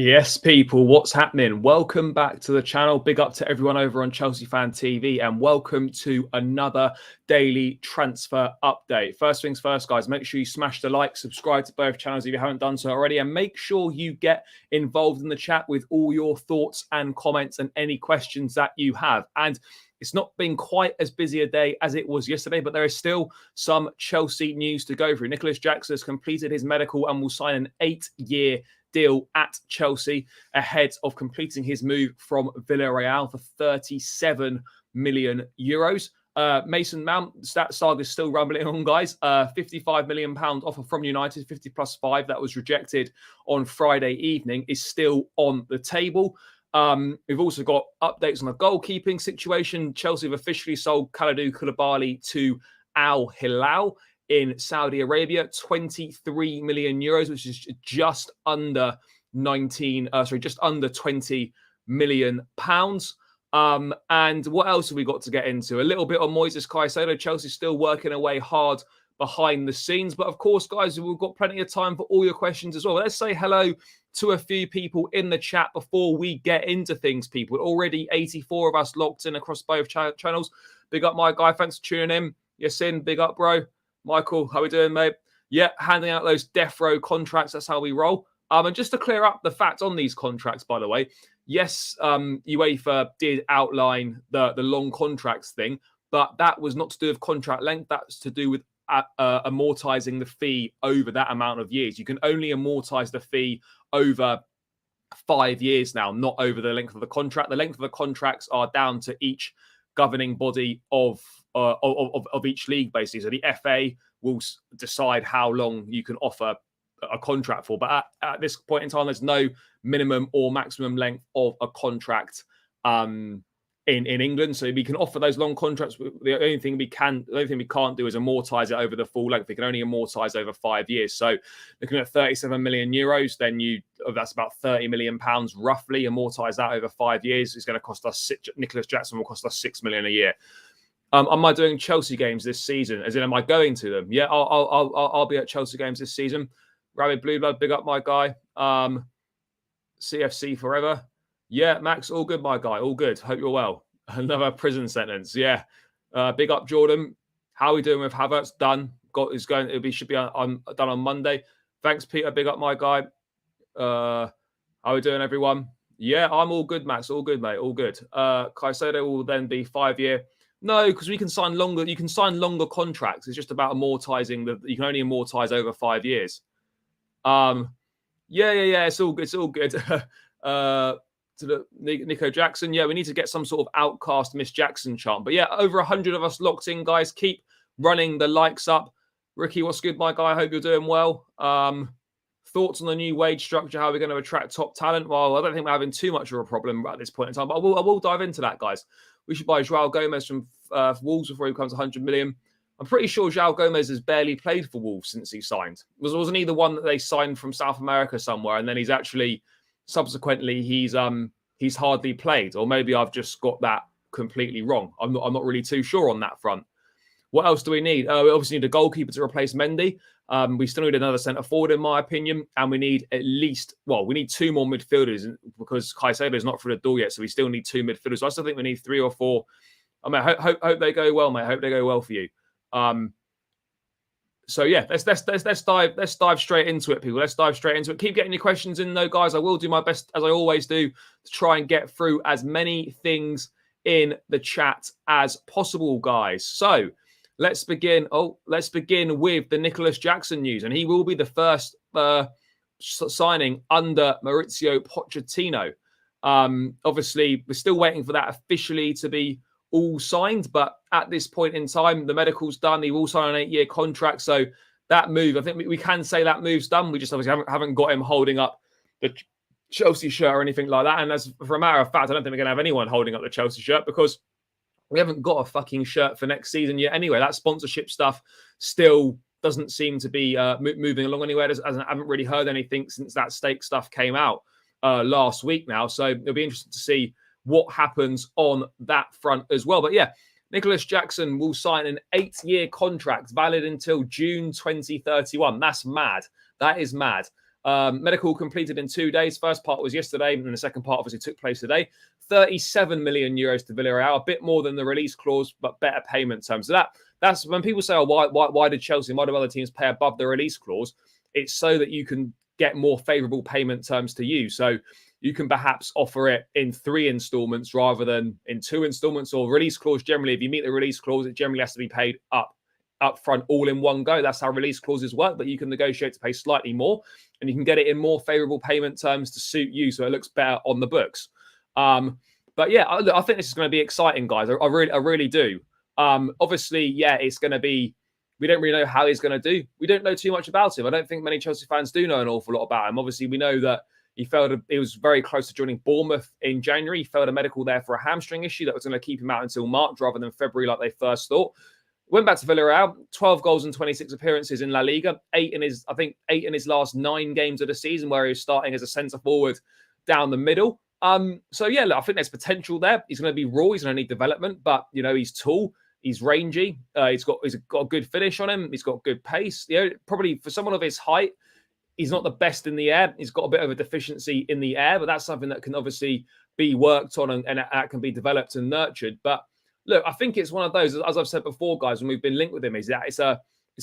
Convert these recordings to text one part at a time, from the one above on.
Yes, people, what's happening? Welcome back to the channel. Big up to everyone over on Chelsea Fan TV and welcome to another daily transfer update. First things first, guys, make sure you smash the like, subscribe to both channels if you haven't done so already, and make sure you get involved in the chat with all your thoughts and comments and any questions that you have. And it's not been quite as busy a day as it was yesterday, but there is still some Chelsea news to go through. Nicolas Jackson has completed his medical and will sign an 8-year deal at Chelsea ahead of completing his move from Villarreal for 37 million euros. Mason Mount, that saga is still rumbling on, guys. £55 million offer from United, 50 plus 5, that was rejected on Friday evening, is still on the table. We've also got updates on the goalkeeping situation. Chelsea have officially sold Kalidou Koulibaly to Al Hilal in Saudi Arabia, 23 million euros, which is just under just under 20 million pounds. And what else have we got to get into? A little bit on Moises Caicedo. Chelsea's still working away hard behind the scenes. But of course, guys, we've got plenty of time for all your questions as well. Let's say hello to a few people in the chat before we get into things, people. Already 84 of us locked in across both channels. Big up, my guy. Thanks for tuning in. Yasin, big up, bro. Michael, how we doing, mate? Yeah, handing out those death row contracts. That's how we roll. And just to clear up the facts on these contracts, by the way, yes, UEFA did outline the long contracts thing, but that was not to do with contract length. That's to do with amortizing the fee over that amount of years. You can only amortize the fee over 5 years now, not over the length of the contract. The length of the contracts are down to each governing body of each league, basically. So the FA will decide how long you can offer a contract for. But at this point in time, there's no minimum or maximum length of a contract in England. So we can offer those long contracts. The only thing we can't do is amortize it over the full length. We can only amortize over 5 years. So looking at 37 million euros, then that's about 30 million pounds roughly. Amortize that over 5 years. It's going to cost us Nicolas Jackson will cost us 6 million a year. Am I doing Chelsea games this season? As in, am I going to them? Yeah, I'll be at Chelsea games this season. Rabbit Blue Blood, big up my guy. CFC forever. Yeah, Max, all good, my guy. All good. Hope you're well. Another prison sentence. Yeah. Big up, Jordan. How are we doing with Havertz? Done. Should be done on Monday. Thanks, Peter. Big up, my guy. How are we doing, everyone? Yeah, I'm all good, Max. All good, mate. All good. Caicedo will then be 5-year. No, because we can sign longer. You can sign longer contracts. It's just about amortizing. You can only amortize over 5 years. Yeah. It's all good. It's all good. To the Nico Jackson. Yeah, we need to get some sort of outcast Miss Jackson chant. But yeah, over 100 of us locked in, guys. Keep running the likes up. Ricky, what's good, my guy? I hope you're doing well. Thoughts on the new wage structure? How are we going to attract top talent? Well, I don't think we're having too much of a problem at this point in time, but I will dive into that, guys. We should buy João Gomez from Wolves before he becomes 100 million. I'm pretty sure João Gomez has barely played for Wolves since he signed. Wasn't he the one that they signed from South America somewhere, and then he's actually subsequently he's hardly played, or maybe I've just got that completely wrong. I'm not really too sure on that front. What else do we need? We obviously need a goalkeeper to replace Mendy. We still need another centre forward, in my opinion, and we need we need 2 more midfielders because Caicedo is not through the door yet, so we still need 2 midfielders. So I still think we need 3 or 4. I mean, hope they go well, mate. Hope they go well for you. So yeah, let's dive straight into it, people. Let's dive straight into it. Keep getting your questions in, though, guys. I will do my best, as I always do, to try and get through as many things in the chat as possible, guys. So let's begin. Let's begin with the Nicolas Jackson news, and he will be the first signing under Mauricio Pochettino. Obviously, we're still waiting for that officially to be all signed, but at this point in time, the medical's done. He will sign an 8-year contract, so that move, I think we can say that move's done. We just obviously haven't got him holding up the Chelsea shirt or anything like that. And as for a matter of fact, I don't think we're going to have anyone holding up the Chelsea shirt because we haven't got a fucking shirt for next season yet. Anyway, that sponsorship stuff still doesn't seem to be moving along anywhere. I haven't really heard anything since that stake stuff came out last week now. So it'll be interesting to see what happens on that front as well. But yeah, Nicolas Jackson will sign an 8-year contract valid until June 2031. That's mad. That is mad. Medical completed in 2 days. First part was yesterday, and the second part obviously took place today. 37 million euros to Villarreal, a bit more than the release clause, but better payment terms. So that's when people say, "Oh, why did Chelsea, why do other teams pay above the release clause?" It's so that you can get more favourable payment terms to you. So you can perhaps offer it in 3 installments rather than in 2 installments. Or release clause, generally, if you meet the release clause, it generally has to be paid up front, all in one go. That's how release clauses work, but you can negotiate to pay slightly more, and you can get it in more favourable payment terms to suit you, so it looks better on the books. But yeah, I think this is going to be exciting, guys. I really do. Obviously, yeah, it's going to be. We don't really know how he's going to do. We don't know too much about him. I don't think many Chelsea fans do know an awful lot about him. Obviously, we know that he was very close to joining Bournemouth in January. He failed a medical there for a hamstring issue that was going to keep him out until March rather than February like they first thought. Went back to Villarreal, 12 goals and 26 appearances in La Liga, 8 in his last 9 games of the season, where he was starting as a centre forward down the middle. So yeah, look, I think there's potential there. He's going to be raw. He's going to need development, but he's tall. He's rangy. He's got a good finish on him. He's got good pace. Probably for someone of his height, he's not the best in the air. He's got a bit of a deficiency in the air, but that's something that can obviously be worked on and that can be developed and nurtured. But look, I think it's one of those, as I've said before, guys, when we've been linked with him, is that it's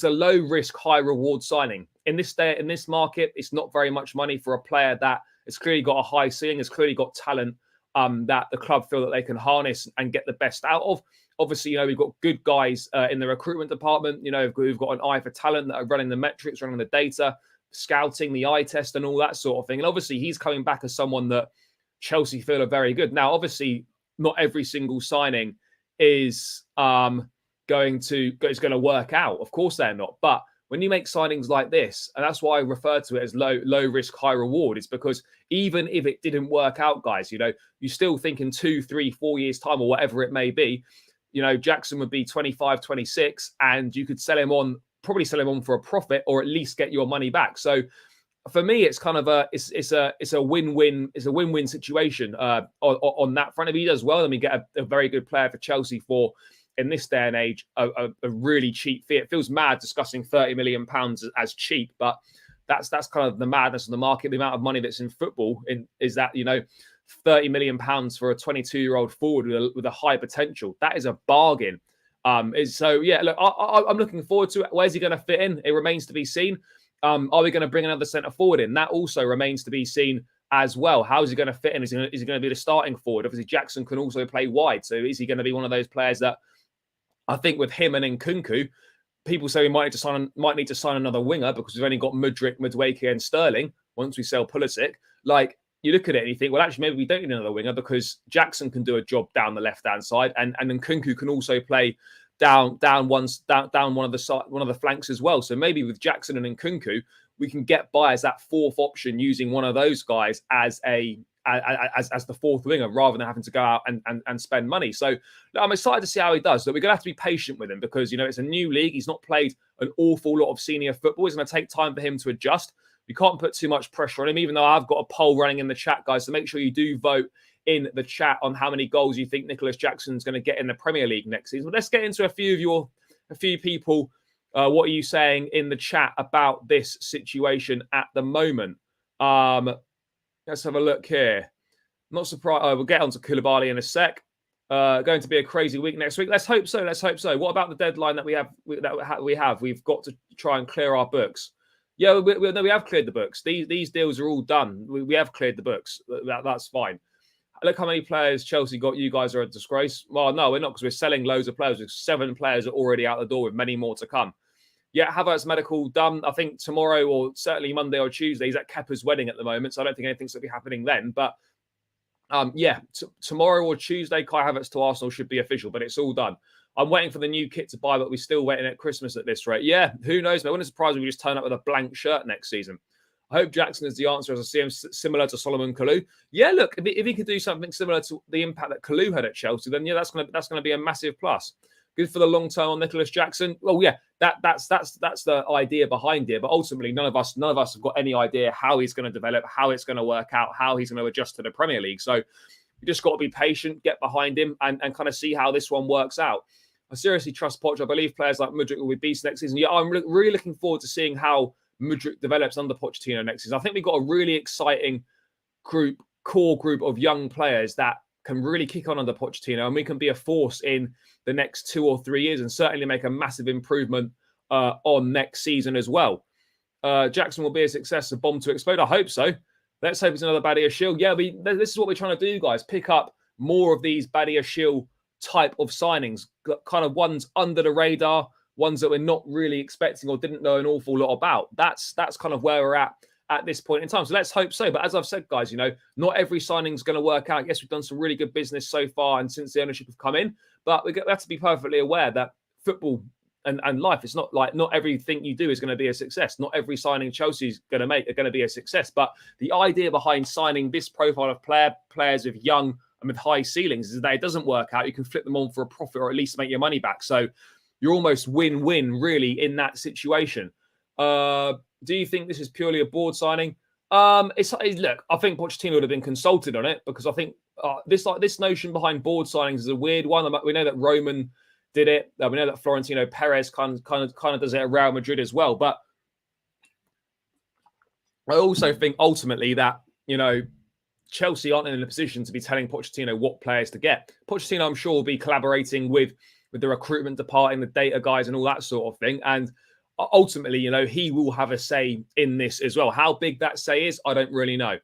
a low risk, high reward signing. In this market, it's not very much money for a player that has clearly got a high ceiling, has clearly got talent that the club feel that they can harness and get the best out of. Obviously, we've got good guys in the recruitment department, who've got an eye for talent, that are running the metrics, running the data, scouting, the eye test and all that sort of thing. And obviously, he's coming back as someone that Chelsea feel are very good. Now, obviously, not every single signing is going to work out. Of course, they're not. But when you make signings like this, and that's why I refer to it as low risk, high reward, it's because even if it didn't work out, guys, you still think in 2, 3, 4 years' time or whatever it may be, Jackson would be 25, 26, and you could probably sell him on for a profit, or at least get your money back. So for me, it's kind of it's a win-win situation on that front. If he does well, then we get a very good player for Chelsea for, in this day and age, a really cheap fee. It feels mad discussing £30 million as cheap, but that's kind of the madness of the market. The amount of money that's in football is that £30 million for a 22-year-old forward with a high potential. That is a bargain. So yeah, look, I'm looking forward to it. Where's he going to fit in? It remains to be seen. Are we going to bring another centre forward in? That also remains to be seen as well. How is he going to fit in? Is he going to be the starting forward? Obviously, Jackson can also play wide. So is he going to be one of those players that, I think with him and Nkunku, people say we might need to sign another winger because we've only got Mudryk, Madueke and Sterling once we sell Pulisic. Like, you look at it and you think, well, actually, maybe we don't need another winger because Jackson can do a job down the left-hand side, and Nkunku can also play down one of the flanks as well. So maybe with Jackson and Nkunku, we can get by as that fourth option, using one of those guys as the fourth winger rather than having to go out and spend money. So I'm excited to see how he does. But we're going to have to be patient with him because, it's a new league. He's not played an awful lot of senior football. It's going to take time for him to adjust. We can't put too much pressure on him, even though I've got a poll running in the chat, guys. So make sure you do vote in the chat on how many goals you think Nicolas Jackson's going to get in the Premier League next season. But let's get into a few people. What are you saying in the chat about this situation at the moment? Let's have a look here. Not surprised. We'll get on to Koulibaly in a sec. Going to be a crazy week next week. Let's hope so. What about the deadline that we have? We've got to try and clear our books. Yeah, we have cleared the books. These deals are all done. We have cleared the books. That's fine. Look how many players Chelsea got. You guys are a disgrace. Well, no, we're not, because we're selling loads of players. With 7 players are already out the door with many more to come. Yeah, Havertz medical done. I think tomorrow or certainly Monday or Tuesday. He's at Kepa's wedding at the moment, so I don't think anything's going to be happening then. But tomorrow or Tuesday, Kai Havertz to Arsenal should be official, but it's all done. I'm waiting for the new kit to buy, but we're still waiting at Christmas at this rate. Yeah, who knows? I wouldn't surprise me if we just turn up with a blank shirt next season. I hope Jackson is the answer, as I see him similar to Solomon Kalou. Yeah, look, if he could do something similar to the impact that Kalou had at Chelsea, then yeah, that's going to be a massive plus. Good for the long term on Nicolas Jackson. Well, yeah, that's the idea behind it. But ultimately, none of us have got any idea how he's going to develop, how it's going to work out, how he's going to adjust to the Premier League. So we just got to be patient, get behind him, and kind of see how this one works out. I seriously trust Poch. I believe players like Mudryk will be beasts next season. Yeah, I'm really looking forward to seeing how Mudryk develops under Pochettino next season. I think we've got a really exciting core group of young players that can really kick on under Pochettino, and we can be a force in the next 2 or 3 years and certainly make a massive improvement on next season as well. Jackson will be a success, a bomb to explode. I hope so. Let's hope it's another Badia Shield. Yeah, this is what we're trying to do, guys. Pick up more of these Badia Shield type of signings, kind of ones under the radar, ones that we're not really expecting or didn't know an awful lot about. That's kind of where we're at this point in time. So let's hope so. But as I've said, guys, not every signing is going to work out. Yes, we've done some really good business so far and since the ownership have come in, but we have to be perfectly aware that football and life, it's not like not everything you do is going to be a success. Not every signing Chelsea's going to make are going to be a success. But the idea behind signing this profile of players with young and with high ceilings is that it doesn't work out. You can flip them on for a profit or at least make your money back. So you're almost win-win really in that situation. Do you think this is purely a board signing? Look, I think Pochettino would have been consulted on it because I think this notion behind board signings is a weird one. We know that Roman did it. We know that Florentino Perez kind of does it at Real Madrid as well. But I also think ultimately that Chelsea aren't in a position to be telling Pochettino what players to get. Pochettino, I'm sure, will be collaborating with the recruitment department, the data guys, and all that sort of thing. And ultimately, he will have a say in this as well. How big that say is, I don't really know.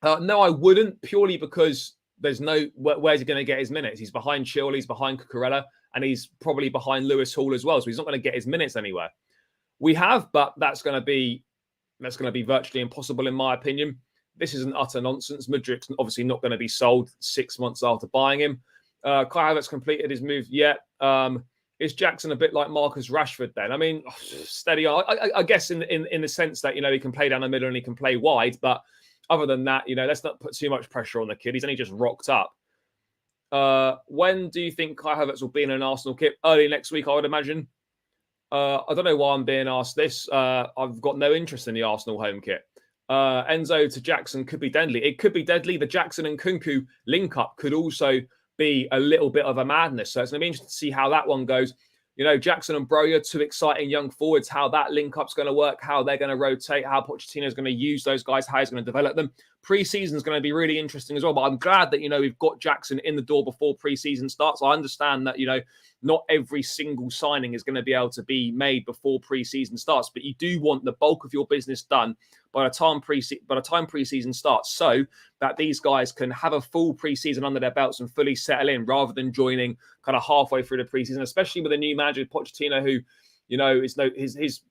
No, I wouldn't, purely because there's where's he going to get his minutes? He's behind Chilwell, he's behind Cucurella, and he's probably behind Lewis Hall as well. So he's not going to get his minutes anywhere. We have, but that's going to be virtually impossible in my opinion. This is an utter nonsense. Mudryk's obviously not going to be sold 6 months after buying him. Kai Havertz completed his move yet. Is Jackson a bit like Marcus Rashford then? I mean, steady on. I guess in the sense that, he can play down the middle and he can play wide. But other than that, let's not put too much pressure on the kid. He's only just rocked up. When do you think Kai Havertz will be in an Arsenal kit? Early next week, I would imagine. I don't know why I'm being asked this. I've got no interest in the Arsenal home kit. Enzo to Jackson could be deadly. It could be deadly. The Jackson and Kunku link-up could also be a little bit of a madness. So it's going to be interesting to see how that one goes. Jackson and Broja, two exciting young forwards, how that link-up's going to work, how they're going to rotate, how Pochettino's going to use those guys, how he's going to develop them. Pre-season is going to be really interesting as well. But I'm glad that, we've got Jackson in the door before pre-season starts. I understand that, not every single signing is going to be able to be made before pre-season starts, but you do want the bulk of your business done by the time pre-season starts, so that these guys can have a full pre-season under their belts and fully settle in, rather than joining kind of halfway through the pre-season, especially with a new manager, Pochettino, who his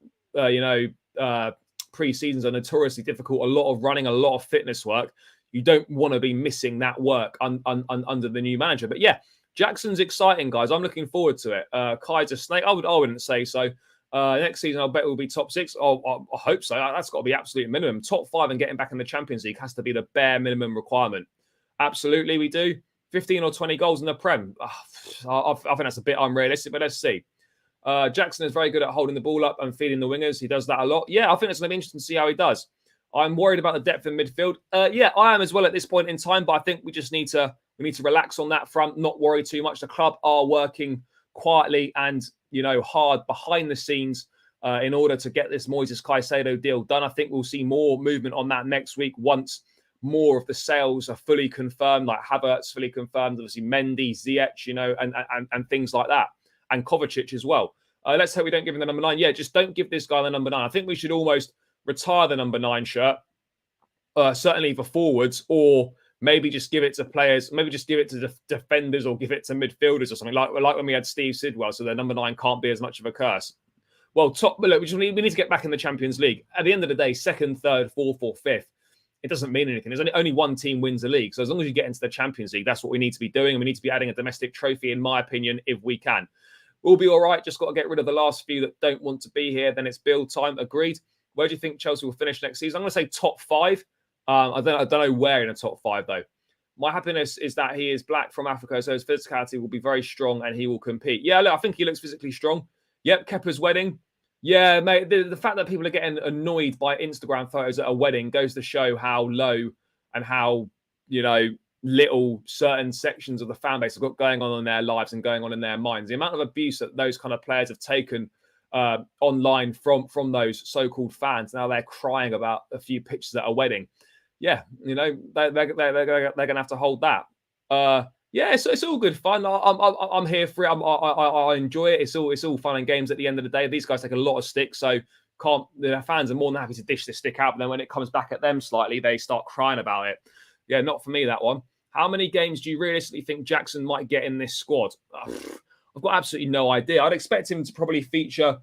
pre-seasons are notoriously difficult. A lot of running, a lot of fitness work. You don't want to be missing that work under the new manager. But yeah, Jackson's exciting, guys. I'm looking forward to it. Kai's a snake. I wouldn't say so. Next season, I'll bet we'll be top 6. I hope so. That's got to be absolute minimum. Top 5 and getting back in the Champions League has to be the bare minimum requirement. Absolutely, we do. 15 or 20 goals in the Prem. I think that's a bit unrealistic, but let's see. Jackson is very good at holding the ball up and feeding the wingers. He does that a lot. Yeah, I think it's going to be interesting to see how he does. I'm worried about the depth in midfield. Yeah, I am as well at this point in time, but I think we just need to relax on that front, not worry too much. The club are working quietly and hard behind the scenes in order to get this Moises Caicedo deal done. I think we'll see more movement on that next week once more of the sales are fully confirmed, like Havertz fully confirmed, obviously Mendy, Ziyech, and things like that, and Kovacic as well. Let's hope we don't give him the number 9. Yeah, just don't give this guy the number 9. I think we should almost retire the number 9 shirt, certainly for forwards, or maybe just give it to players, maybe just give it to defenders or give it to midfielders or something, like when we had Steve Sidwell, so their number 9 can't be as much of a curse. Well, look, we need to get back in the Champions League. At the end of the day, 2nd, 3rd, 4th or 5th, it doesn't mean anything. There's only one team wins the league. So as long as you get into the Champions League, that's what we need to be doing. And we need to be adding a domestic trophy, in my opinion, if we can. We'll be all right. Just got to get rid of the last few that don't want to be here. Then it's build time. Agreed. Where do you think Chelsea will finish next season? I'm going to say top 5. I don't know where in the top 5, though. My happiness is that he is black from Africa, so his physicality will be very strong and he will compete. Yeah, look, I think he looks physically strong. Yep, Kepa's wedding. Yeah, mate, the fact that people are getting annoyed by Instagram photos at a wedding goes to show how low and how, little certain sections of the fan base have got going on in their lives and going on in their minds. The amount of abuse that those kind of players have taken online from those so-called fans. Now they're crying about a few pictures at a wedding. Yeah, you know, they're going to have to hold that. Yeah, it's all good fun. I'm here for it. I enjoy it. It's all fun and games at the end of the day. These guys take a lot of sticks, so the fans are more than happy to dish the stick out. But then when it comes back at them slightly, they start crying about it. Yeah, not for me, that one. How many games do you realistically think Jackson might get in this squad? I've got absolutely no idea. I'd expect him to probably feature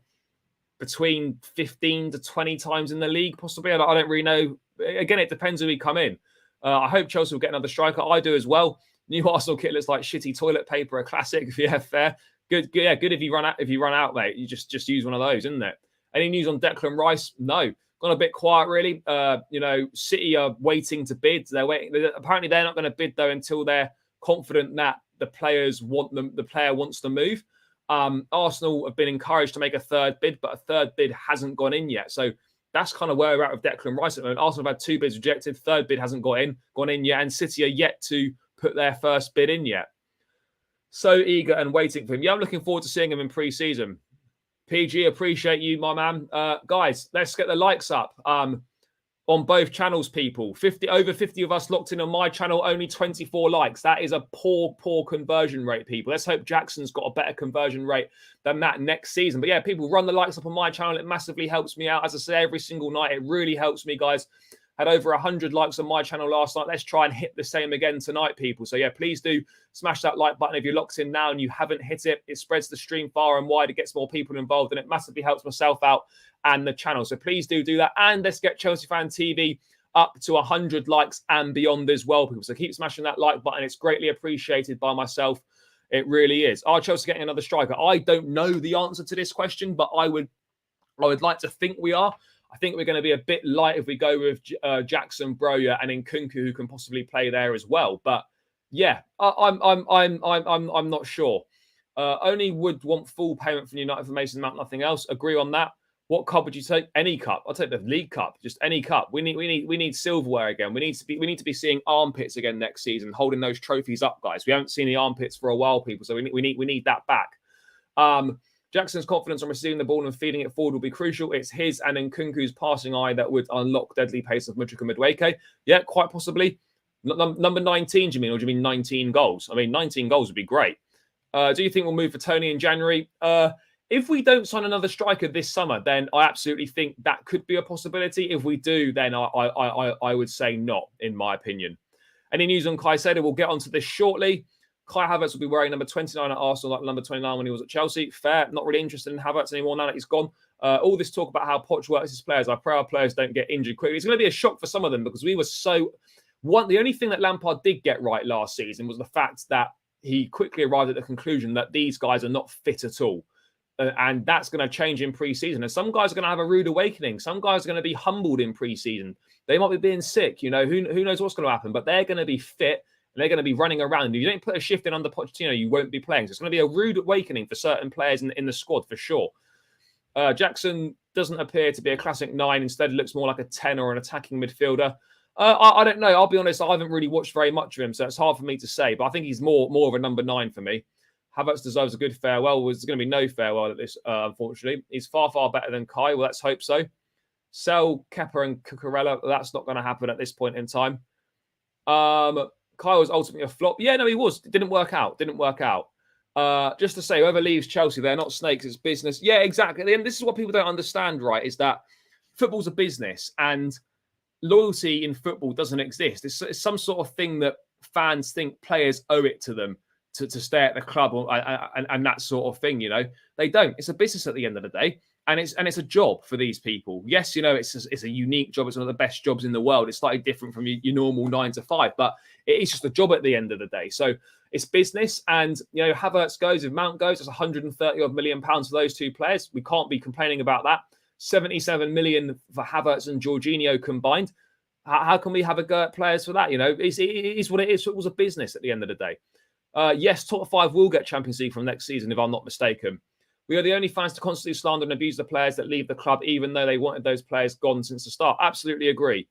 between 15 to 20 times in the league, possibly. I don't really know. Again, it depends who we come in. I hope Chelsea will get another striker. I do as well. New Arsenal kit looks like shitty toilet paper, a classic. Yeah, fair. Good. Yeah, good if you run out, mate. You just use one of those, isn't it? Any news on Declan Rice? No. Gone a bit quiet, really. You know, City are waiting to bid. They're waiting. Apparently, they're not going to bid though until they're confident that the players want them. The player wants to move. Arsenal have been encouraged to make a third bid, but a third bid hasn't gone in yet. So that's kind of where we're at with Declan Rice at the moment. Arsenal have had 2 bids rejected. Third bid hasn't gone in yet, and City are yet to put their first bid in yet. So eager and waiting for him. Yeah, I'm looking forward to seeing him in pre-season. PG, appreciate you, my man. Guys, let's get the likes up on both channels, people. Over 50 of us locked in on my channel, only 24 likes. That is a poor conversion rate, people. Let's hope Jackson's got a better conversion rate than that next season. But yeah, people, run the likes up on my channel. It massively helps me out. As I say, every single night, it really helps me, guys. Had over 100 likes on my channel last night. Let's try and hit the same again tonight, people. So yeah, please do smash that like button. If you're locked in now and you haven't hit it, it spreads the stream far and wide. It gets more people involved and it massively helps myself out and the channel. So please do that. And let's get Chelsea Fan TV up to 100 likes and beyond as well, people. So keep smashing that like button. It's greatly appreciated by myself. It really is. Are Chelsea getting another striker? I don't know the answer to this question, but I would like to think we are. I think we're going to be a bit light if we go with Jackson, Broja, and Nkunku, who can possibly play there as well. But yeah, I'm not sure. Only would want full payment from United for Mason Mount, nothing else. Agree on that. What cup would you take? Any cup. I'll take the League Cup. Just any cup. We need silverware again. We need to be seeing armpits again next season, holding those trophies up, guys. We haven't seen the armpits for a while, people. So we need that back. Jackson's confidence on receiving the ball and feeding it forward will be crucial. It's his and Nkunku's passing eye that would unlock deadly pace of Mudryk and Madueke. Yeah, quite possibly. Number 19, do you mean? Or do you mean 19 goals? I mean, 19 goals would be great. Do you think we'll move for Tony in January? If we don't sign another striker this summer, then I absolutely think that could be a possibility. If we do, then I would say not, in my opinion. Any news on Caicedo? We'll get onto this shortly. Kai Havertz will be wearing number 29 at Arsenal, like number 29 when he was at Chelsea. Fair. Not really interested in Havertz anymore now that he's gone. All this talk about how Poch works his players. I pray our players don't get injured quickly. It's going to be a shock for some of them because we were so... The only thing that Lampard did get right last season was the fact that he quickly arrived at the conclusion that these guys are not fit at all. And that's going to change in pre-season. And some guys are going to have a rude awakening. Some guys are going to be humbled in pre-season. They might be being sick. You know, who knows what's going to happen. But they're going to be fit. And they're going to be running around. If you don't put a shift in under Pochettino, you won't be playing. So it's going to be a rude awakening for certain players in the squad, for sure. Jackson doesn't appear to be a classic 9. Instead, looks more like a 10 or an attacking midfielder. I don't know. I'll be honest. I haven't really watched very much of him, so it's hard for me to say. But I think he's more of a number 9 for me. Havertz deserves a good farewell. There's going to be no farewell at this, unfortunately. He's far better than Kai. Well, let's hope so. Sell Kepa and Cucurella. That's not going to happen at this point in time. Kai was ultimately a flop. Yeah, no, he was. It didn't work out. Just to say, whoever leaves Chelsea, they're not snakes. It's business. Yeah, exactly. And this is what people don't understand, right, is that football's a business and loyalty in football doesn't exist. It's some sort of thing that fans think players owe it to them to stay at the club and that sort of thing, you know. They don't. It's a business at the end of the day. And it's a job for these people. Yes, you know, it's a unique job. It's one of the best jobs in the world. It's slightly different from your normal 9 to 5, but it is just a job at the end of the day. So it's business. And, you know, Havertz goes, if Mount goes, it's 130 odd million pounds for those 2 players. We can't be complaining about that. 77 million for Havertz and Jorginho combined. How can we have a go at players for that? You know, it is what it is. It was a business at the end of the day. Yes, top 5 will get Champions League from next season, if I'm not mistaken. We are the only fans to constantly slander and abuse the players that leave the club, even though they wanted those players gone since the start. Absolutely agree.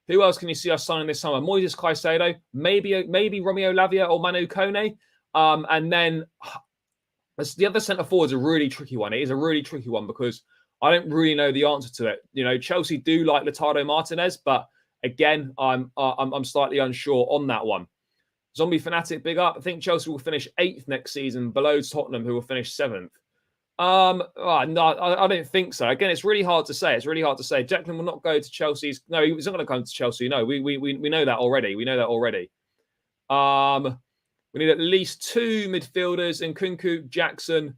Who else can you see us signing this summer? Moises Caicedo, maybe Romeo Lavia or Manu Kone. And then The other centre forward is a really tricky one. It is a really tricky one because I don't really know the answer to it. Chelsea do like Lautaro Martinez, but again, I'm slightly unsure on that one. Zombie Fanatic, big up. I think Chelsea will finish 8th next season, below Tottenham, who will finish 7th. No, I don't think so. Again, it's really hard to say. Declan will not go to Chelsea's. No, he's not going to come to Chelsea. No, we know that already. We need at least 2 midfielders, and Nkunku, Jackson,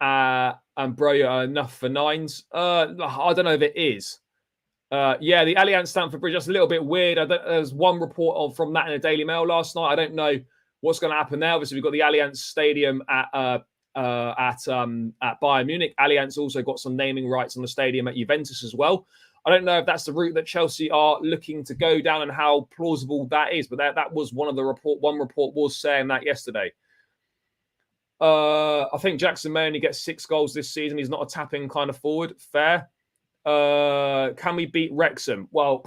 and Broja are enough for 9s. I don't know if it is. Yeah, the Allianz Stamford Bridge, that's a little bit weird. There's one report from that in the Daily Mail last night. I don't know what's going to happen there. Obviously, we've got the Allianz Stadium at Bayern Munich. Allianz also got some naming rights on the stadium at Juventus as well. I don't know if that's the route that Chelsea are looking to go down and how plausible that is, but that was one report was saying that yesterday. I think Jackson may only get 6 goals this season. He's not a tapping kind of forward. Fair. Can we beat Wrexham? Well,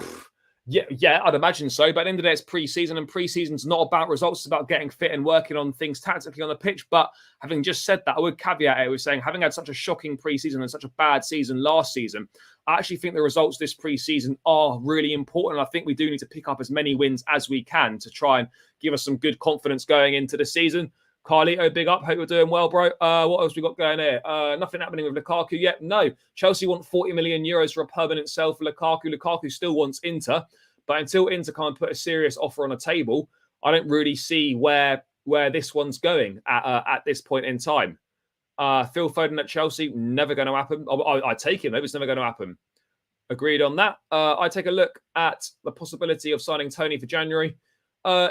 yeah, I'd imagine so. But at the end of the day, it's pre-season, and pre-season's not about results. It's about getting fit and working on things tactically on the pitch. But having just said that, I would caveat it with saying, having had such a shocking pre-season and such a bad season last season, I actually think the results this pre-season are really important. I think we do need to pick up as many wins as we can to try and give us some good confidence going into the season. Carlito, big up. Hope you're doing well, bro. What else we got going here? Nothing happening with Lukaku yet. No. Chelsea want 40 million euros for a permanent sell for Lukaku. Lukaku still wants Inter. But until Inter can't put a serious offer on the table, I don't really see where this one's going at this point in time. Phil Foden at Chelsea, never going to happen. I take him. Maybe it's never going to happen. Agreed on that. I take a look at the possibility of signing Tony for January.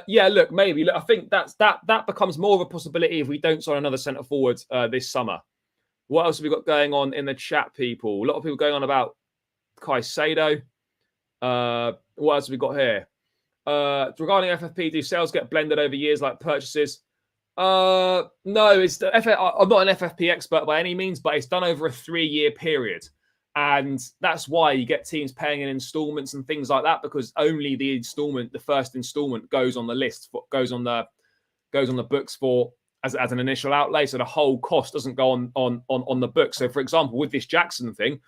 Yeah, look, maybe. Look, I think that becomes more of a possibility if we don't sign another centre forward this summer. What else have we got going on in the chat, people? A lot of people going on about Caicedo. What else have we got here? Regarding FFP, do sales get blended over years like purchases? No, it's the I'm not an FFP expert by any means, but it's done over a 3-year period. And that's why you get teams paying in installments and things like that, because only the first installment goes on the list, goes on the books for as an initial outlay. So the whole cost doesn't go on the books. So for example, with this Jackson thing,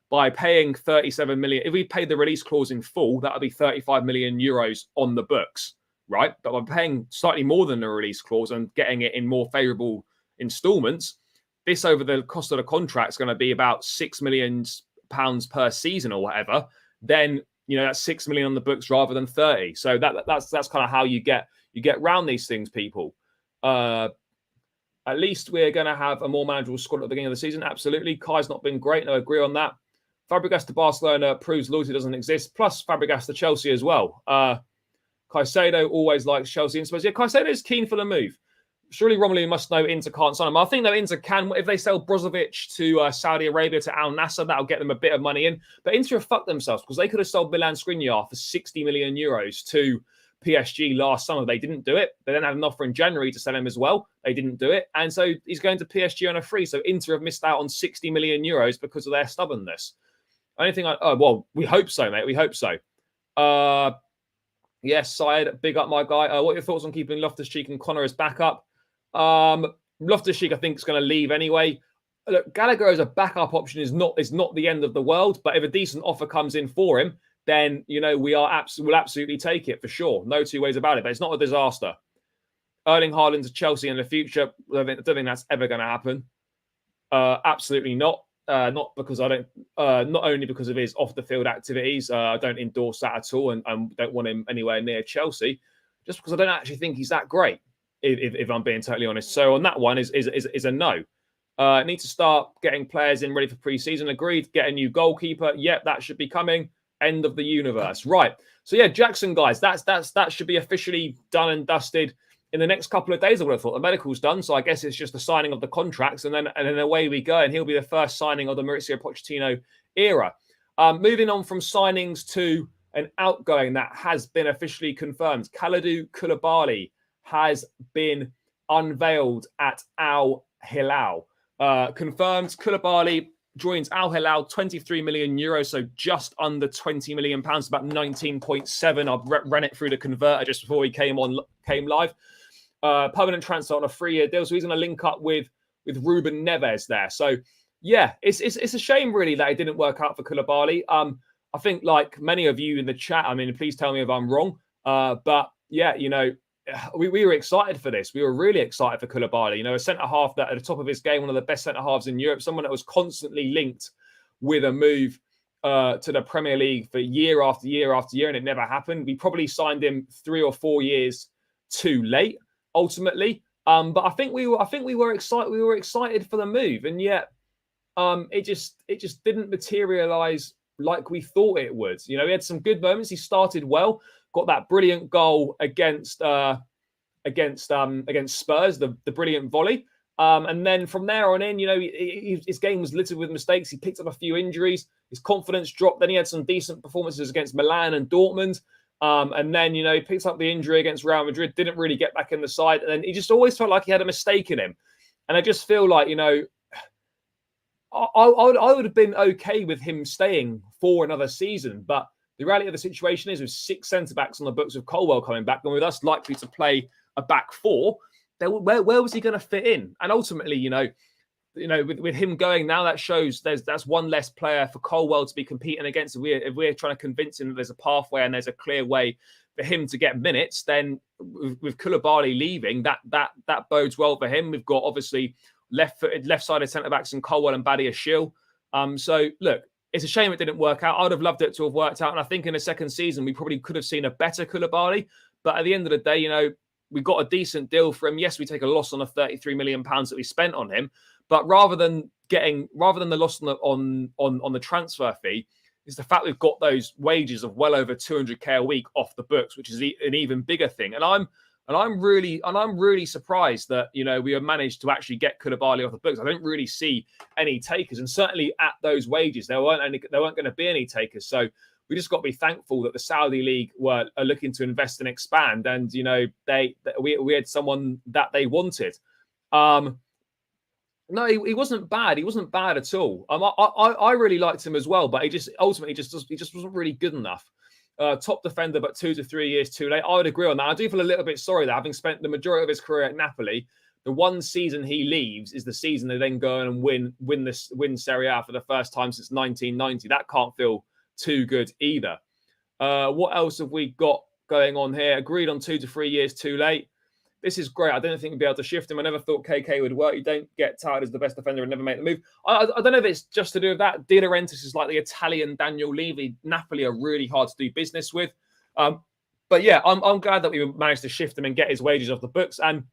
by paying 37 million, if we paid the release clause in full, that would be 35 million euros on the books, right? But by paying slightly more than the release clause and getting it in more favourable installments, this over the cost of the contract is going to be about £6 million per season or whatever. Then that's 6 million on the books rather than 30. So that's kind of how you get round these things, people. At least we're going to have a more manageable squad at the beginning of the season. Absolutely, Kai's not been great. No, I agree on that. Fabregas to Barcelona proves loyalty doesn't exist. Plus Fabregas to Chelsea as well. Caicedo always likes Chelsea and Spurs. Yeah, Caicedo is keen for the move. Surely Romelu must know Inter can't sign him. I think that Inter can. If they sell Brozovic to Saudi Arabia to Al Nassr, that'll get them a bit of money in. But Inter have fucked themselves because they could have sold Milan Skriniar for 60 million euros to PSG last summer. They didn't do it. They then had an offer in January to sell him as well. They didn't do it. And so he's going to PSG on a free. So Inter have missed out on 60 million euros because of their stubbornness. We hope so, mate. We hope so. Yes, Syed, big up my guy. What are your thoughts on keeping Loftus-Cheek and Connor as backup? Loftus-Cheek, I think, is going to leave anyway. Look, Gallagher as a backup option is not the end of the world. But if a decent offer comes in for him, then we'll absolutely take it for sure. No two ways about it. But it's not a disaster. Erling Haaland to Chelsea in the future, I don't think that's ever going to happen. Absolutely not. Not because I don't. Not only because of his off-the-field activities, I don't endorse that at all, and don't want him anywhere near Chelsea. Just because I don't actually think he's that great, if I'm being totally honest. So on that one is a no. Need to start getting players in ready for pre-season. Agreed. Get a new goalkeeper. Yep, that should be coming. End of the universe. Right. So yeah, Jackson, guys, that should be officially done and dusted in the next couple of days. I would have thought the medical's done, so I guess it's just the signing of the contracts, and then away we go. And he'll be the first signing of the Mauricio Pochettino era. Moving on from signings to an outgoing that has been officially confirmed. Kalidou Koulibaly has been unveiled at Al Hilal. Confirmed. Koulibaly joins Al Hilal, 23 million euros, so just under 20 million pounds, about 19.7. I've ran it through the converter just before he came live. Permanent transfer on a 3-year deal, so he's going to link up with with Ruben Neves there. So yeah, it's a shame really that it didn't work out for Koulibaly. I think like many of you in the chat, I mean, please tell me if I'm wrong. But yeah, we were excited for this. We were really excited for Koulibaly. A centre half that at the top of his game, one of the best centre halves in Europe, someone that was constantly linked with a move to the Premier League for year after year after year, and it never happened. We probably signed him 3 or 4 years too late, ultimately. But I think we were excited. We were excited for the move, and yet it just didn't materialise like we thought it would. He had some good moments. He started well, got that brilliant goal against Spurs, the brilliant volley. And then from there on in, his game was littered with mistakes. He picked up a few injuries. His confidence dropped. Then he had some decent performances against Milan and Dortmund. And then, he picked up the injury against Real Madrid, didn't really get back in the side. And then he just always felt like he had a mistake in him. And I just feel like, I would have been okay with him staying for another season. But the reality of the situation is with 6 centre-backs on the books, with Colwell coming back, and with us likely to play a back four, where was he going to fit in? And ultimately, with him going now, that shows that's one less player for Colwell to be competing against. If we're trying to convince him that there's a pathway and there's a clear way for him to get minutes, then with Koulibaly leaving, that bodes well for him. We've got obviously left-sided centre-backs in Colwell and Badia Shil. So look, it's a shame it didn't work out. I'd have loved it to have worked out. And I think in the second season, we probably could have seen a better Koulibaly. But at the end of the day, we got a decent deal for him. Yes, we take a loss on the £33 million that we spent on him. But rather than the loss on the transfer fee, is the fact we've got those wages of well over 200k a week off the books, which is an even bigger thing. And I'm really surprised that we have managed to actually get Koulibaly off the books. I don't really see any takers, and certainly at those wages, there weren't going to be any takers. So we just got to be thankful that the Saudi League are looking to invest and expand, and we had someone that they wanted. No, he wasn't bad. He wasn't bad at all. I really liked him as well, but he just wasn't really good enough. Top defender, but 2 to 3 years too late. I would agree on that. I do feel a little bit sorry that having spent the majority of his career at Napoli, the one season he leaves is the season they then go and win Serie A for the first time since 1990. That can't feel too good either. What else have we got going on here? Agreed on 2 to 3 years too late. This is great. I don't think we'd be able to shift him. I never thought KK would work. You don't get touted as the best defender and never make the move. I don't know if it's just to do with that. De Laurentiis is like the Italian Daniel Levy. Napoli are really hard to do business with. But yeah, I'm glad that we managed to shift him and get his wages off the books. And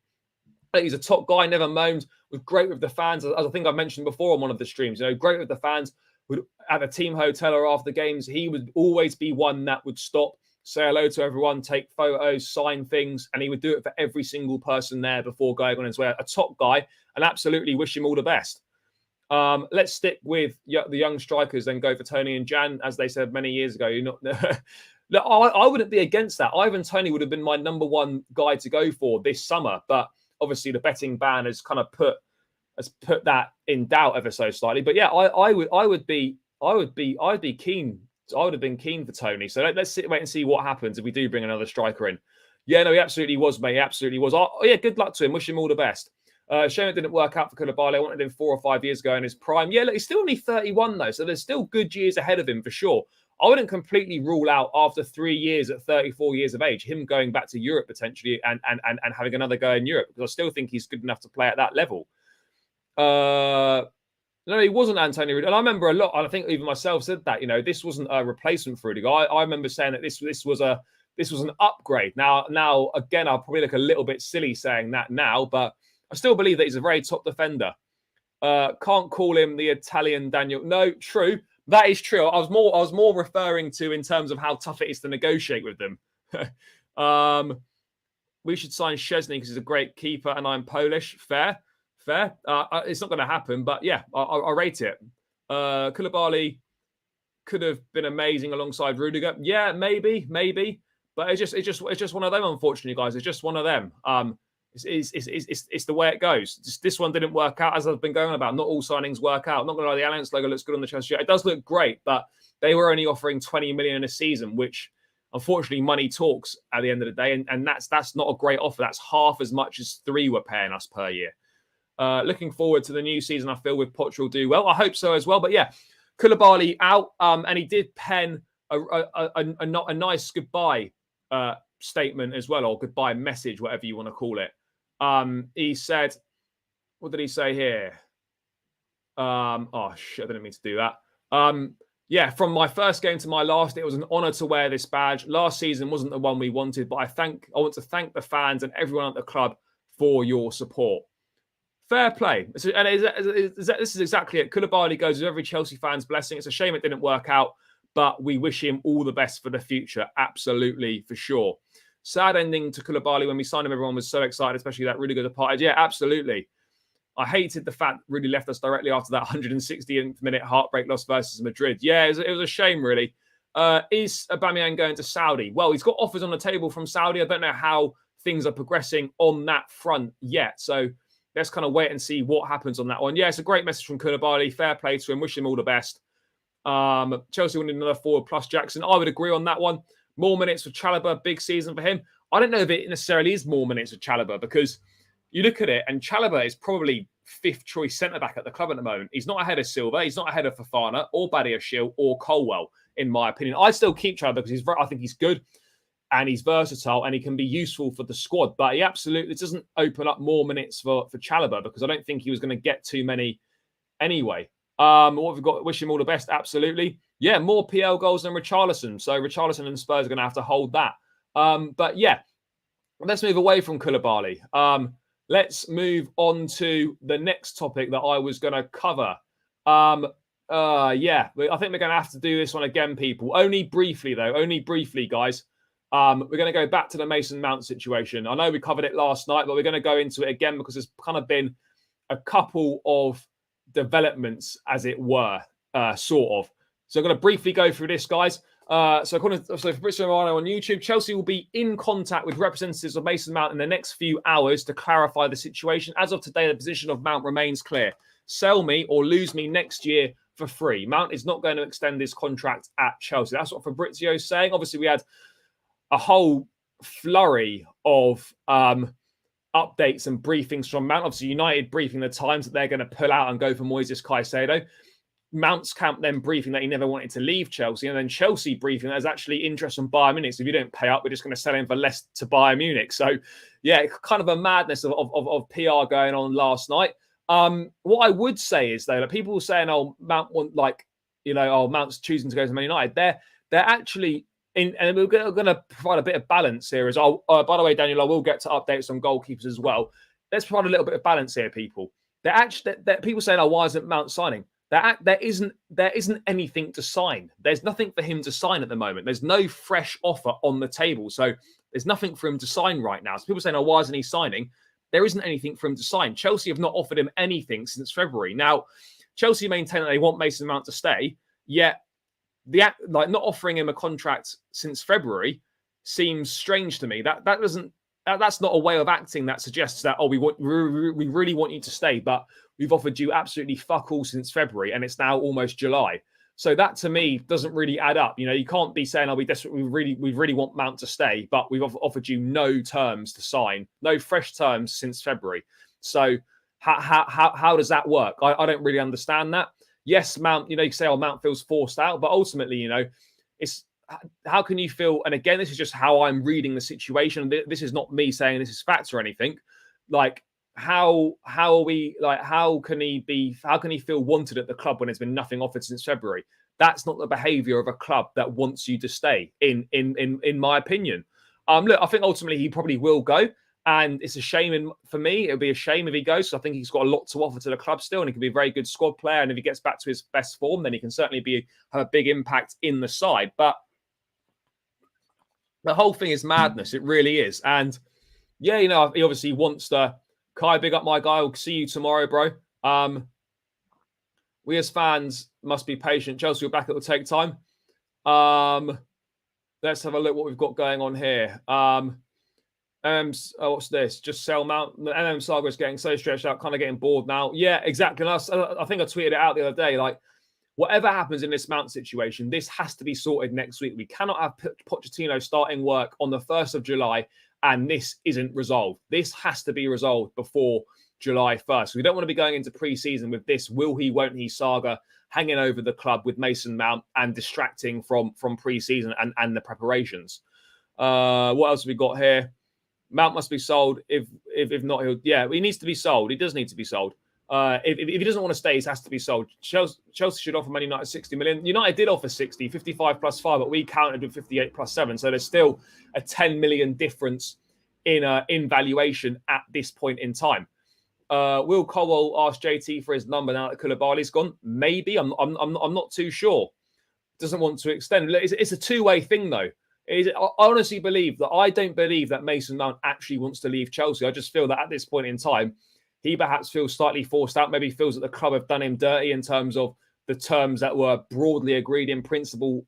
he's a top guy, never moaned, was great with the fans. As I think I mentioned before on one of the streams, great with the fans. Would at a team hotel or after games, he would always be one that would stop, say hello to everyone, take photos, sign things, and he would do it for every single person there before going on his way. A top guy, and absolutely wish him all the best. Let's stick with the young strikers, then go for Tony and Jan, as they said many years ago. Look, I wouldn't be against that. Ivan Toney would have been my number one guy to go for this summer, but obviously the betting ban has kind of put that in doubt ever so slightly. But yeah, I'd be keen. I would have been keen for Tony. So let's wait and see what happens if we do bring another striker in. Yeah, no, he absolutely was, mate. He absolutely was. Oh, yeah, good luck to him. Wish him all the best. Shame it didn't work out for Koulibaly. I wanted him 4 or 5 years ago in his prime. Yeah, look, he's still only 31 though, so there's still good years ahead of him for sure. I wouldn't completely rule out after 3 years at 34 years of age, him going back to Europe potentially and having another go in Europe, because I still think he's good enough to play at that level. No, he wasn't Antonio Rudiger. And I remember a lot, I think even myself said that, this wasn't a replacement for Rudiger. I remember saying that this was an upgrade. Now again, I'll probably look a little bit silly saying that now, but I still believe that he's a very top defender. Can't call him the Italian Daniel. No, true. That is true. I was more referring to in terms of how tough it is to negotiate with them. We should sign Szczesny because he's a great keeper and I'm Polish. Fair. It's not going to happen, but yeah, I rate it. Koulibaly could have been amazing alongside Rudiger. Yeah, maybe, but it's just one of them. Unfortunately, guys, it's just one of them. It's the way it goes. This one didn't work out, as I've been going on about. Not all signings work out. Not going to lie, the Allianz logo looks good on the Chelsea shirt. It does look great, but they were only offering 20 million in a season, which unfortunately money talks at the end of the day, and that's not a great offer. That's half as much as 3 were paying us per year. Looking forward to the new season. I feel with Poch will do well. I hope so as well. But yeah, Koulibaly out, and he did pen a nice goodbye statement as well, or goodbye message, whatever you want to call it. He said, what did he say here? Oh shit, I didn't mean to do that. Yeah, from my first game to my last, it was an honor to wear this badge. Last season wasn't the one we wanted, but I want to thank the fans and everyone at the club for your support. Fair play. This is exactly it. Koulibaly goes with every Chelsea fan's blessing. It's a shame it didn't work out, but we wish him all the best for the future. Absolutely, for sure. Sad ending to Koulibaly. When we signed him, everyone was so excited, especially that really good departed. Yeah, absolutely. I hated the fact really left us directly after that 160th minute heartbreak loss versus Madrid. Yeah, it was a shame, really. Is Aubameyang going to Saudi? Well, he's got offers on the table from Saudi. I don't know how things are progressing on that front yet. So let's kind of wait and see what happens on that one. Yeah, it's a great message from Koulibaly. Fair play to him. Wish him all the best. Chelsea will need another forward plus Jackson. I would agree on that one. More minutes for Chalobah. Big season for him. I don't know if it necessarily is more minutes for Chalobah, because you look at it, and Chalobah is probably fifth choice centre-back at the club at the moment. He's not ahead of Silva. He's not ahead of Fofana or Badiashile or Colwell, in my opinion. I still keep Chalobah because I think he's good and he's versatile and he can be useful for the squad. But he absolutely doesn't open up more minutes for Chalobah, because I don't think he was going to get too many anyway. What have we got? Wish him all the best. Absolutely. Yeah, more PL goals than Richarlison. So Richarlison and Spurs are going to have to hold that. But yeah, let's move away from Koulibaly. Let's move on to the next topic that I was going to cover. Yeah, I think we're going to have to do this one again, people. Only briefly, though. Only briefly, guys. We're going to go back to the Mason Mount situation. I know we covered it last night, but we're going to go into it again because there's kind of been a couple of developments, as it were, sort of. So I'm going to briefly go through this, guys. So Fabrizio Romano on YouTube, Chelsea will be in contact with representatives of Mason Mount in the next few hours to clarify the situation. As of today, the position of Mount remains clear. Sell me or lose me next year for free. Mount is not going to extend his contract at Chelsea. That's what Fabrizio is saying. Obviously, we had a whole flurry of updates and briefings from Mount. Obviously, United briefing the Times that they're going to pull out and go for Moises Caicedo. Mount's camp then briefing that he never wanted to leave Chelsea, and then Chelsea briefing that there's actually interest from Bayern Munich. So if you don't pay up, we're just going to sell him for less to Bayern Munich. So yeah, kind of a madness of PR going on last night. What I would say is, though, that people were saying, oh, Mount want, like, you know, oh, Mount's choosing to go to Man United. They're actually in, and we're going to provide a bit of balance here. As by the way, Daniel, I will get to updates on goalkeepers as well. Let's provide a little bit of balance here, people. They're actually people saying, oh, why isn't Mount signing? There isn't anything to sign. There's nothing for him to sign at the moment. There's no fresh offer on the table. So there's nothing for him to sign right now. So people are saying, oh, why isn't he signing? There isn't anything for him to sign. Chelsea have not offered him anything since February. Now, Chelsea maintain that they want Mason Mount to stay, yet not offering him a contract since February seems strange to me. That's not a way of acting that suggests that, oh, we really want you to stay, but we've offered you absolutely fuck all since February, and it's now almost July. So that, to me, doesn't really add up. You know, you can't be saying, oh, we really want Mount to stay, but we've offered you no terms to sign, no fresh terms since February. So how does that work? I don't really understand that. Yes, Mount, you know, you say, oh, Mount feels forced out, but ultimately, you know, it's how can you feel? And again, this is just how I'm reading the situation. This is not me saying this is facts or anything. Like, how can he feel wanted at the club when there's been nothing offered since February? That's not the behavior of a club that wants you to stay, in my opinion. Look, I think ultimately he probably will go, and it's a shame. For me, it would be a shame if he goes. So I think he's got a lot to offer to the club still, and he can be a very good squad player. And if he gets back to his best form, then he can certainly have a big impact in the side. But the whole thing is madness. It really is. And yeah, you know, he obviously wants to. Kai, big up my guy. We'll see you tomorrow, bro. We as fans must be patient. Chelsea will back. It will take time. Let's have a look what we've got going on here. What's this? Just sell Mount. The MM saga is getting so stretched out, kind of getting bored now. Yeah, exactly. And I think I tweeted it out the other day. Like, whatever happens in this Mount situation, this has to be sorted next week. We cannot have Pochettino starting work on the 1st of July and this isn't resolved. This has to be resolved before July 1st. We don't want to be going into pre-season with this will he, won't he saga hanging over the club with Mason Mount and distracting from pre-season and the preparations. What else have we got here? Mount must be sold. If not, he needs to be sold. He does need to be sold. If he doesn't want to stay, he has to be sold. Chelsea should offer Man United 60 million. United did offer 60, 55 plus 5, but we countered with 58 plus 7. So there's still a 10 million difference in valuation at this point in time. Will Colwell ask JT for his number now that Koulibaly's gone? Maybe. I'm not too sure. Doesn't want to extend. It's a two-way thing, though. I honestly believe that I don't believe that Mason Mount actually wants to leave Chelsea. I just feel that at this point in time, he perhaps feels slightly forced out. Maybe feels that the club have done him dirty in terms of the terms that were broadly agreed in principle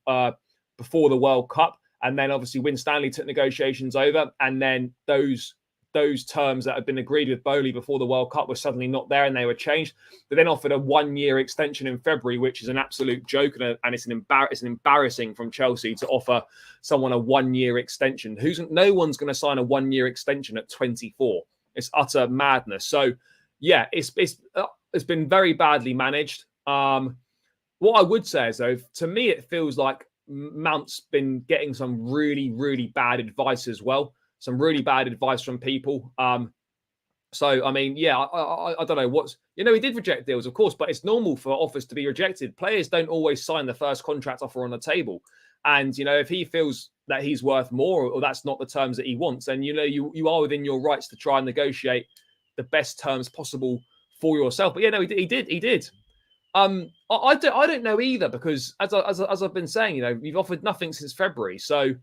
before the World Cup. And then obviously Winstanley took negotiations over. And then those terms that had been agreed with Bowley before the World Cup were suddenly not there and they were changed. They then offered a 1-year extension in February, which is an absolute joke. And it's embarrassing from Chelsea to offer someone a 1-year extension. No one's going to sign a 1-year extension at 24. It's utter madness. So, yeah, it's been very badly managed. What I would say is, though, to me, it feels like Mount's been getting some really, really bad advice as well. Some really bad advice from people. So, I mean, yeah, I don't know he did reject deals, of course, but it's normal for offers to be rejected. Players don't always sign the first contract offer on the table. And, if he feels that he's worth more or that's not the terms that he wants, then, you are within your rights to try and negotiate the best terms possible for yourself. But, he did. I don't know either, because as I've been saying, you've offered nothing since February. So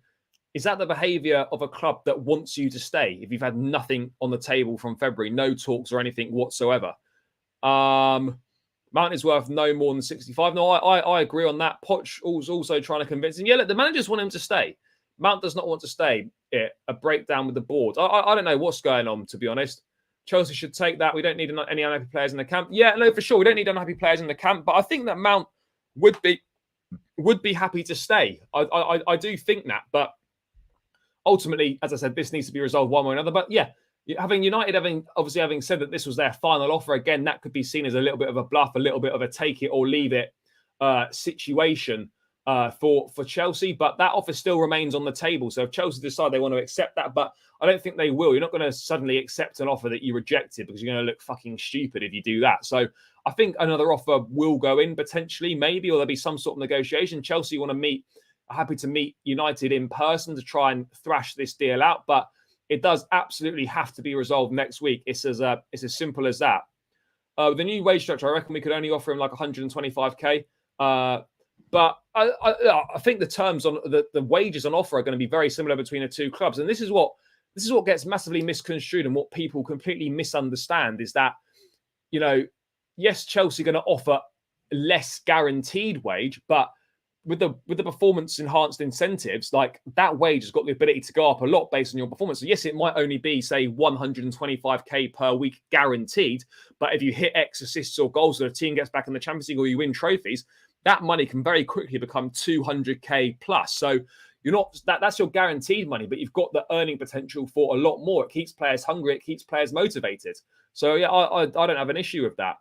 is that the behaviour of a club that wants you to stay if you've had nothing on the table from February, no talks or anything whatsoever? Mount is worth no more than 65. No, I agree on that. Poch was also trying to convince him. Yeah, look, the managers want him to stay. Mount does not want to stay. A breakdown with the board. I don't know what's going on, to be honest. Chelsea should take that. We don't need any unhappy players in the camp. Yeah, no, for sure. We don't need unhappy players in the camp. But I think that Mount would be happy to stay. I do think that. But ultimately, as I said, this needs to be resolved one way or another. But yeah, United having said that this was their final offer, again, that could be seen as a little bit of a bluff, a little bit of a take it or leave it situation for Chelsea. But that offer still remains on the table. So if Chelsea decide they want to accept that, but I don't think they will. You're not going to suddenly accept an offer that you rejected because you're going to look fucking stupid if you do that. So I think another offer will go in potentially, maybe, or there'll be some sort of negotiation. Chelsea happy to meet United in person to try and thrash this deal out, but it does absolutely have to be resolved next week. It's as simple as that. With the new wage structure, I reckon we could only offer him like 125k. But I think the terms on the wages on offer are going to be very similar between the two clubs, and this is what gets massively misconstrued and what people completely misunderstand is that, yes, Chelsea are going to offer less guaranteed wage, but with the performance enhanced incentives, like that wage has got the ability to go up a lot based on your performance. So yes, it might only be, say, 125k per week guaranteed, but if you hit X assists or goals, or the team gets back in the Champions League or you win trophies, that money can very quickly become 200k plus. So you're not that's your guaranteed money, but you've got the earning potential for a lot more. It keeps players hungry, it keeps players motivated. So yeah, I don't have an issue with that.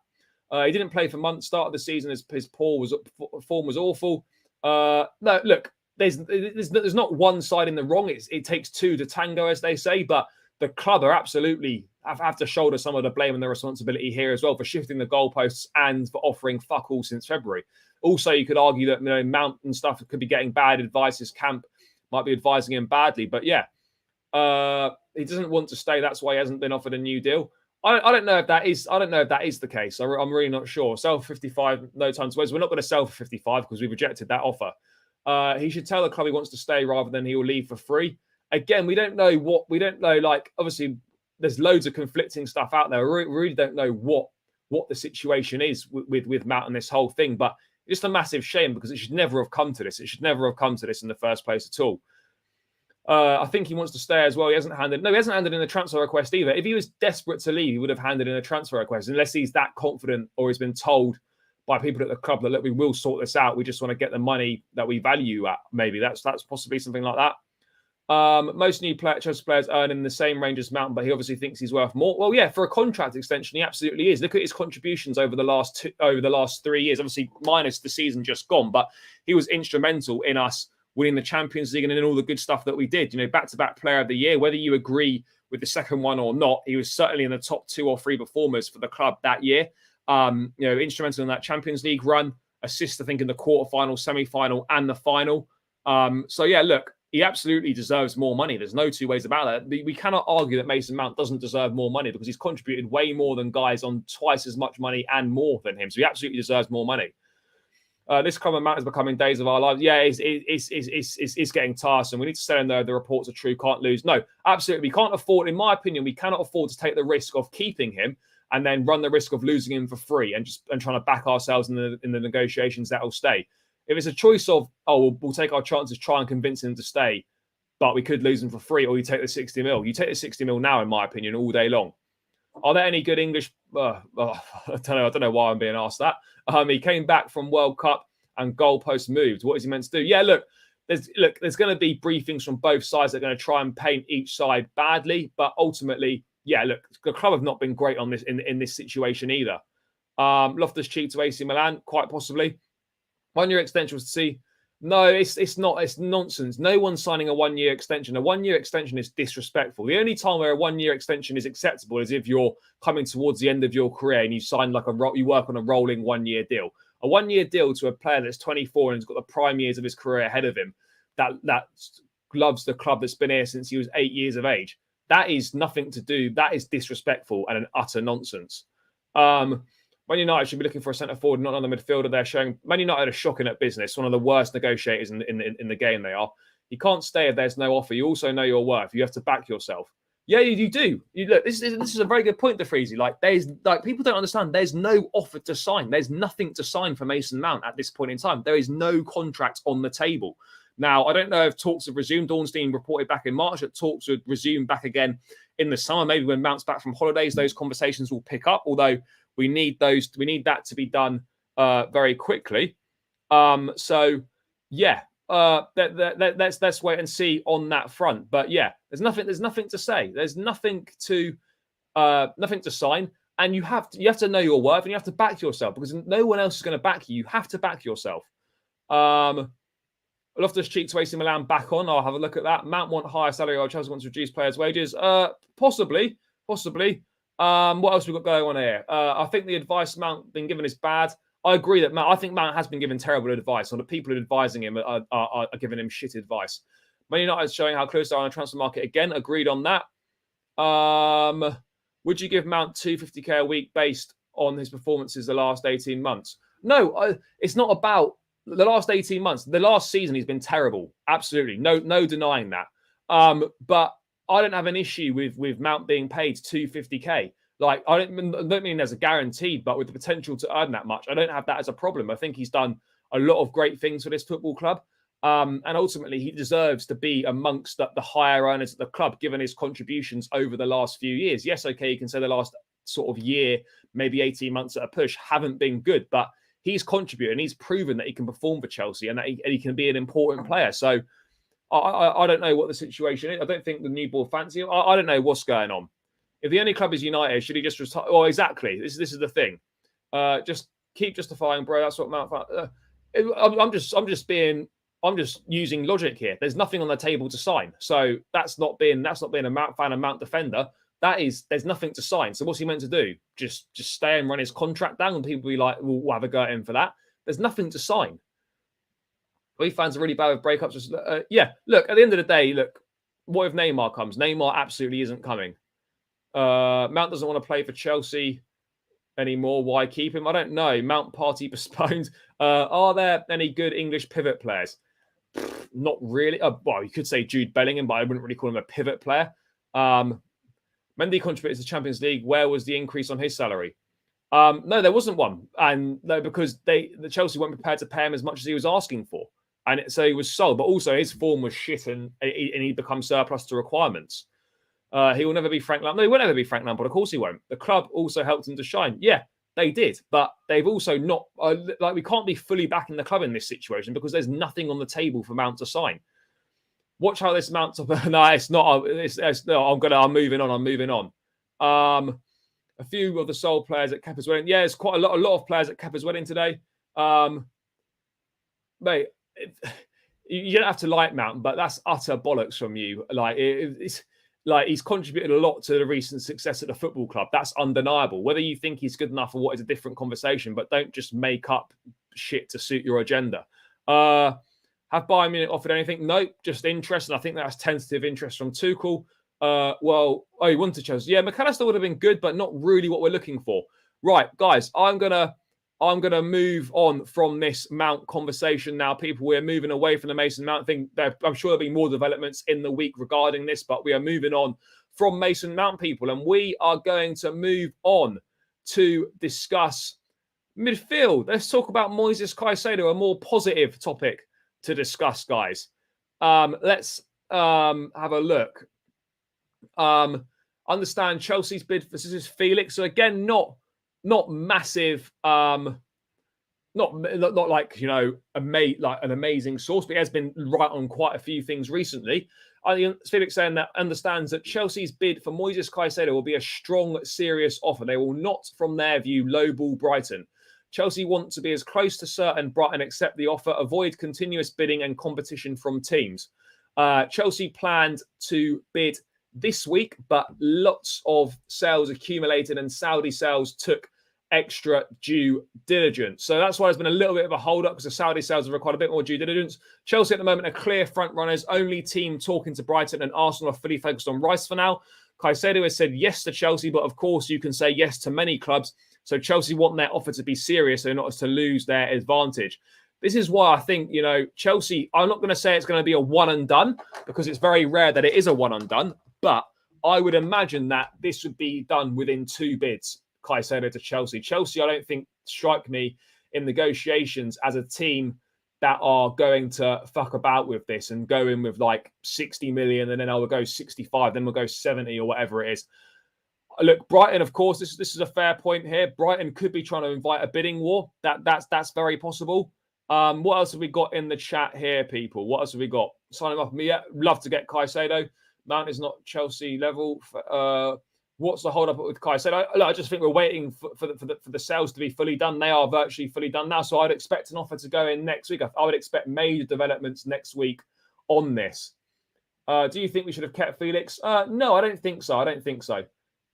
He didn't play for months. Start of the season, his form was awful. No, look, there's not one side in the wrong. It takes two to tango, as they say. But the club are absolutely have to shoulder some of the blame and the responsibility here as well for shifting the goalposts and for offering fuck all since February. Also, you could argue that Mount and stuff could be getting bad advice. His camp might be advising him badly. But yeah, he doesn't want to stay. That's why he hasn't been offered a new deal. I don't know if that is. I don't know if that is the case. I'm really not sure. Sell for 55, no time to waste. We're not going to sell for 55 because we rejected that offer. He should tell the club he wants to stay rather than he will leave for free. Again, we don't know what we don't know. Like, obviously, there's loads of conflicting stuff out there. We really don't know what the situation is with Matt and this whole thing. But it's just a massive shame because it should never have come to this. It should never have come to this in the first place at all. I think he wants to stay as well. He hasn't handed in a transfer request either. If he was desperate to leave, he would have handed in a transfer request, unless he's that confident or he's been told by people at the club that, look, we will sort this out. We just want to get the money that we value at. Maybe that's possibly something like that. Most new Chelsea players earn in the same range as Mount, but he obviously thinks he's worth more. Well, yeah, for a contract extension, he absolutely is. Look at his contributions over the last 3 years. Obviously, minus the season just gone, but he was instrumental in us winning the Champions League and in all the good stuff that we did. Back-to-back Player of the Year. Whether you agree with the second one or not, he was certainly in the top 2 or 3 performers for the club that year. Instrumental in that Champions League run. Assist, I think, in the quarterfinal, semi-final, and the final. So yeah, look. He absolutely deserves more money. There's no two ways about that. We cannot argue that Mason Mount doesn't deserve more money because he's contributed way more than guys on twice as much money and more than him. So he absolutely deserves more money. This kind of Mount is becoming days of our lives. Yeah, it's getting tiresome. We need to stay in there. The reports are true. Can't lose. No, absolutely. We can't afford, in my opinion, we cannot afford to take the risk of keeping him and then run the risk of losing him for free and trying to back ourselves in the negotiations that will stay. If it's a choice of, we'll take our chances, try and convince him to stay, but we could lose him for free, or you take the 60 mil. You take the 60 mil now, in my opinion, all day long. Are there any good English? I don't know why I'm being asked that. He came back from World Cup and goalpost moved. What is he meant to do? Yeah, there's going to be briefings from both sides that are going to try and paint each side badly, but ultimately, yeah, look, the club have not been great on this in this situation either. Loftus-Cheek to AC Milan, quite possibly. 1-year extension was to see. No, it's not. It's nonsense. No one's signing a 1-year extension. A 1-year extension is disrespectful. The only time where a 1-year extension is acceptable is if you're coming towards the end of your career and you sign you work on a rolling 1-year deal. A 1-year deal to a player that's 24 and has got the prime years of his career ahead of him, that loves the club that's been here since he was 8 years of age. That is nothing to do. That is disrespectful and an utter nonsense. Man United should be looking for a centre forward, not another midfielder. They're showing Man United are shocking at business. One of the worst negotiators in the game. They are. You can't stay if there's no offer. You also know your worth. You have to back yourself. Yeah, you do. Look. This is a very good point, DeFreezy. People don't understand. There's no offer to sign. There's nothing to sign for Mason Mount at this point in time. There is no contract on the table. Now, I don't know if talks have resumed. Ornstein reported back in March that talks would resume back again in the summer. Maybe when Mount's back from holidays, those conversations will pick up. Although we need that to be done very quickly. So yeah, let's wait and see on that front. But yeah, there's nothing to say. There's nothing to sign, and you have to know your worth and you have to back yourself because no one else is going to back you. You have to back yourself. Loftus-Cheek to AC Milan back on. I'll have a look at that. Mount want higher salary or Chelsea wants to reduce players' wages. Possibly. What else we got going on here? I think the advice Mount been given is bad. I agree that I think Mount has been given terrible advice, or the people advising him are giving him shit advice. Man United is showing how close they are on the transfer market again. Agreed on that. Would you give Mount $250K a week based on his performances the last 18 months? No, it's not about the last 18 months. The last season he's been terrible. Absolutely, no denying that. But I don't have an issue with Mount being paid $250K. Like, I don't mean there's a guaranteed, but with the potential to earn that much, I don't have that as a problem. I think he's done a lot of great things for this football club. And ultimately, he deserves to be amongst the higher earners at the club, given his contributions over the last few years. Yes, okay, you can say the last sort of year, maybe 18 months at a push, haven't been good, but he's contributed and he's proven that he can perform for Chelsea and that he can be an important player. So I don't know what the situation is. I don't think the new board fancy him. I don't know what's going on. If the only club is United, should he just retire? Well, exactly. This is the thing. Just keep justifying, bro. That's what Mount. I'm just using logic here. There's nothing on the table to sign. So that's not being a Mount fan, a Mount defender. There's nothing to sign. So what's he meant to do? Just stay and run his contract down, and people be like, we'll have a go at him for that. There's nothing to sign. We fans are really bad with breakups. Yeah, look, at the end of the day, look, what if Neymar comes? Neymar absolutely isn't coming. Mount doesn't want to play for Chelsea anymore. Why keep him? I don't know. Mount party postponed. Are there any good English pivot players? Not really. Well, you could say Jude Bellingham, but I wouldn't really call him a pivot player. Mendy contributed to the Champions League. Where was the increase on his salary? No, there wasn't one. And no, because the Chelsea weren't prepared to pay him as much as he was asking for. And so he was sold. But also his form was shit and he become surplus to requirements. He will never be Frank Lampard. No, he won't ever be Frank Lampard. Of course he won't. The club also helped him to shine. Yeah, they did. But they've also not... we can't be fully backing the club in this situation because there's nothing on the table for Mount to sign. Watch how this mounts up. No, it's not. No, I'm moving on. I'm moving on. A few of the sole players at Kepa's wedding. Yeah, there's quite a lot of players at Kepa's wedding today. Mate, you don't have to like Mount, but that's utter bollocks from you. Like it's like he's contributed a lot to the recent success at the football club. That's undeniable. Whether you think he's good enough or what is a different conversation, but don't just make up shit to suit your agenda. Have Bayern Munich offered anything? Nope, just interest. And I think that's tentative interest from Tuchel. He wanted Chelsea. Yeah, McAllister would have been good, but not really what we're looking for. Right, guys, I'm gonna move on from this Mount conversation now. People, we're moving away from the Mason Mount thing. I'm sure there'll be more developments in the week regarding this, but we are moving on from Mason Mount, people, and we are going to move on to discuss midfield. Let's talk about Moises Caicedo, a more positive topic to discuss, guys. Let's have a look. Understand Chelsea's bid. This is Felix. So again, not massive. Not like like an amazing source, but he has been right on quite a few things recently. I think Felix saying that understands that Chelsea's bid for Moises Caicedo will be a strong, serious offer. They will not, from their view, lowball Brighton. Chelsea want to be as close to certain Brighton accept the offer, avoid continuous bidding and competition from teams. Chelsea planned to bid this week, but lots of sales accumulated and Saudi sales took extra due diligence. So that's why there's been a little bit of a hold up because the Saudi sales have required a bit more due diligence. Chelsea at the moment are clear front runners, only team talking to Brighton, and Arsenal are fully focused on Rice for now. Caicedo has said yes to Chelsea, but of course you can say yes to many clubs. So Chelsea want their offer to be serious, so not as to lose their advantage. This is why I think, Chelsea, I'm not going to say it's going to be a one and done because it's very rare that it is a one and done, but I would imagine that this would be done within 2 bids, Caicedo to Chelsea. Chelsea, I don't think, strike me in negotiations as a team that are going to fuck about with this and go in with like 60 million and then I will go 65, then we'll go 70 or whatever it is. Look, Brighton, of course, this is a fair point here. Brighton could be trying to invite a bidding war. That's very possible. What else have we got in the chat here, people? What else have we got? Signing off me. Yeah, love to get Caicedo. Mount is not Chelsea level. What's the hold up with Caicedo? I just think we're waiting for the sales to be fully done. They are virtually fully done now. So I'd expect an offer to go in next week. I would expect major developments next week on this. Do you think we should have kept Felix? No, I don't think so.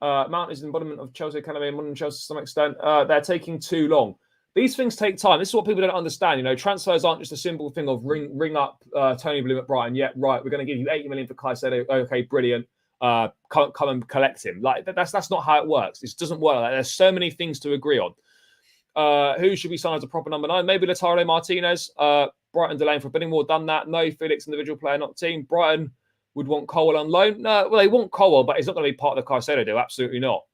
Mount is an embodiment of Chelsea Academy and modern Chelsea to some extent. They're taking too long. These things take time. This is what people don't understand. Transfers aren't just a simple thing of ring up Tony Bloom at Brighton. Yeah, right. We're going to give you 80 million for Caicedo. Okay, brilliant. Come and collect him. Like that's not how it works. It doesn't work like that. There's so many things to agree on. Who should we sign as a proper number 9? Maybe Lautaro Martinez. Brighton delaying for a bidding war. Done that. No, Felix individual player, not team. Brighton would want Colwell on loan. No, well, they want Colwell, but it's not going to be part of the Caicedo deal. Absolutely not.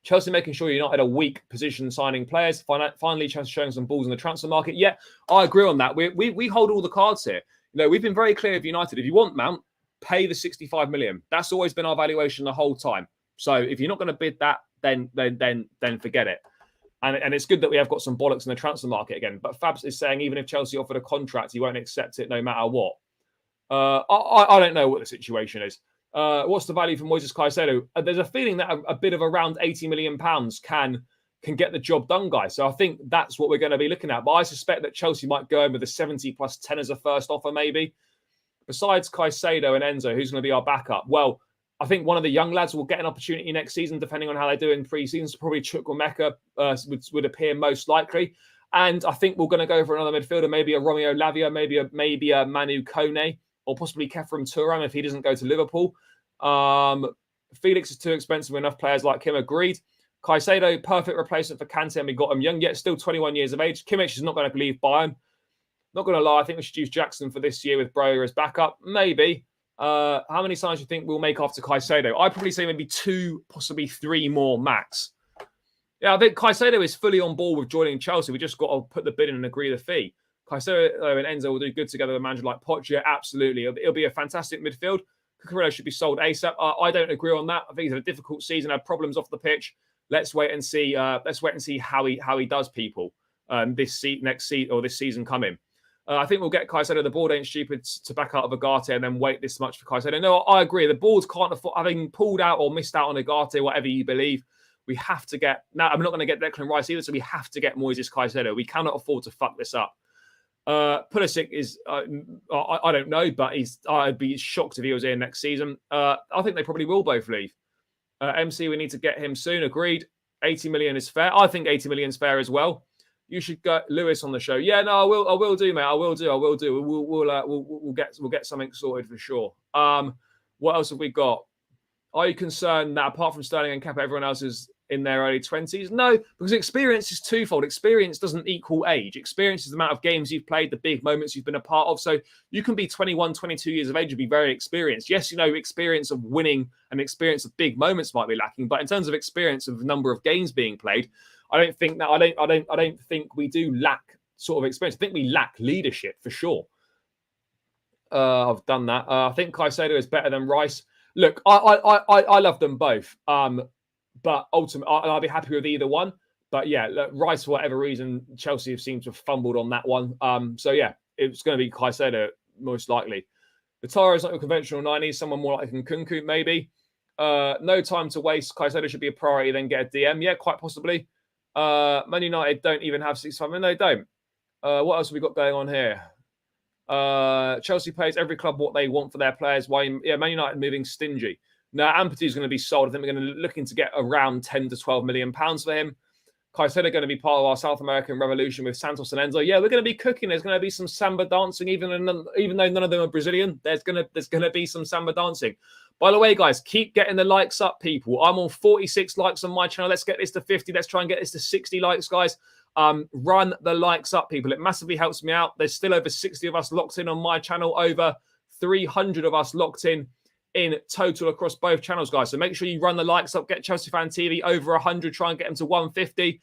Chelsea making sure you're not at a weak position signing players. Finally, showing some balls in the transfer market. Yeah, I agree on that. We hold all the cards here. We've been very clear with United. If you want Mount, pay the 65 million. That's always been our valuation the whole time. So if you're not going to bid that, then forget it. And it's good that we have got some bollocks in the transfer market again. But Fabs is saying even if Chelsea offered a contract, he won't accept it no matter what. I don't know what the situation is. What's the value for Moises Caicedo? There's a feeling that a bid of around £80 million can get the job done, guys. So I think that's what we're going to be looking at. But I suspect that Chelsea might go in with a 70 plus 10 as a first offer, maybe. Besides Caicedo and Enzo, who's going to be our backup? Well, I think one of the young lads will get an opportunity next season, depending on how they do in pre-season. So probably Chukwuemeka would appear most likely. And I think we're going to go for another midfielder, maybe a Romeo Lavia, maybe a Manu Kone, or possibly Kefren Turam if he doesn't go to Liverpool. Felix is too expensive. Enough players like him, agreed. Caicedo, perfect replacement for Kante, and we got him young, yet still 21 years of age. Kimmich is not going to leave Bayern. Not going to lie, I think we should use Jackson for this year with Broja as backup. Maybe. How many signs do you think we'll make after Caicedo? I'd probably say maybe 2, possibly 3 more max. Yeah, I think Caicedo is fully on board with joining Chelsea. We just got to put the bid in and agree the fee. Caicedo and Enzo will do good together with a manager like Poch. Absolutely. It'll be a fantastic midfield. Cucurella should be sold ASAP. I don't agree on that. I think he's had a difficult season, had problems off the pitch. Let's wait and see. How he does, people. This season coming. I think we'll get Caicedo. The board ain't stupid to back out of Agate and then wait this much for Caicedo. No, I agree. The boards can't afford, having pulled out or missed out on Agate, whatever you believe, we have to get... Now, I'm not going to get Declan Rice either, so we have to get Moises Caicedo. We cannot afford to fuck this up. Pulisic is... I don't know, but I'd be shocked if he was here next season. I think they probably will both leave. MC, we need to get him soon. Agreed. 80 million is fair. I think 80 million is fair as well. You should get Lewis on the show. Yeah, no, I will do, mate. I will do. We'll get something sorted for sure. What else have we got? Are you concerned that apart from Sterling and Kepa, everyone else is in their early 20s? No, because experience is twofold. Experience doesn't equal age. Experience is the amount of games you've played, the big moments you've been a part of. So you can be 21, 22 years of age and be very experienced. Yes, experience of winning and experience of big moments might be lacking, but in terms of experience of the number of games being played, I don't think we do lack sort of experience. I think we lack leadership for sure. I've done that. I think Caicedo is better than Rice. Look, I love them both. But ultimately, I'll be happy with either one. But yeah, look, Rice, for whatever reason, Chelsea have seemed to have fumbled on that one. So yeah, it's going to be Caicedo most likely. Latara is not your conventional 90s, someone more like Nkunku maybe. No time to waste. Caicedo should be a priority, then get a DM. Yeah, quite possibly. Man United don't even have 65 million. They don't. What else have we got going on here? Chelsea pays every club what they want for their players. Man United moving stingy. Now, Ampati is going to be sold. I think we're going to be looking to get around 10 to 12 million pounds for him. Caicedo going to be part of our South American revolution with Santos and Enzo. Yeah, we're going to be cooking. There's going to be some samba dancing, even though none of them are Brazilian. There's going to be some samba dancing. By the way, guys, keep getting the likes up, people. I'm on 46 likes on my channel. Let's get this to 50. Let's try and get this to 60 likes, guys. Run the likes up, people. It massively helps me out. There's still over 60 of us locked in on my channel, over 300 of us locked in total across both channels, guys. So make sure you run the likes up, get Chelsea Fan TV over 100, try and get them to 150,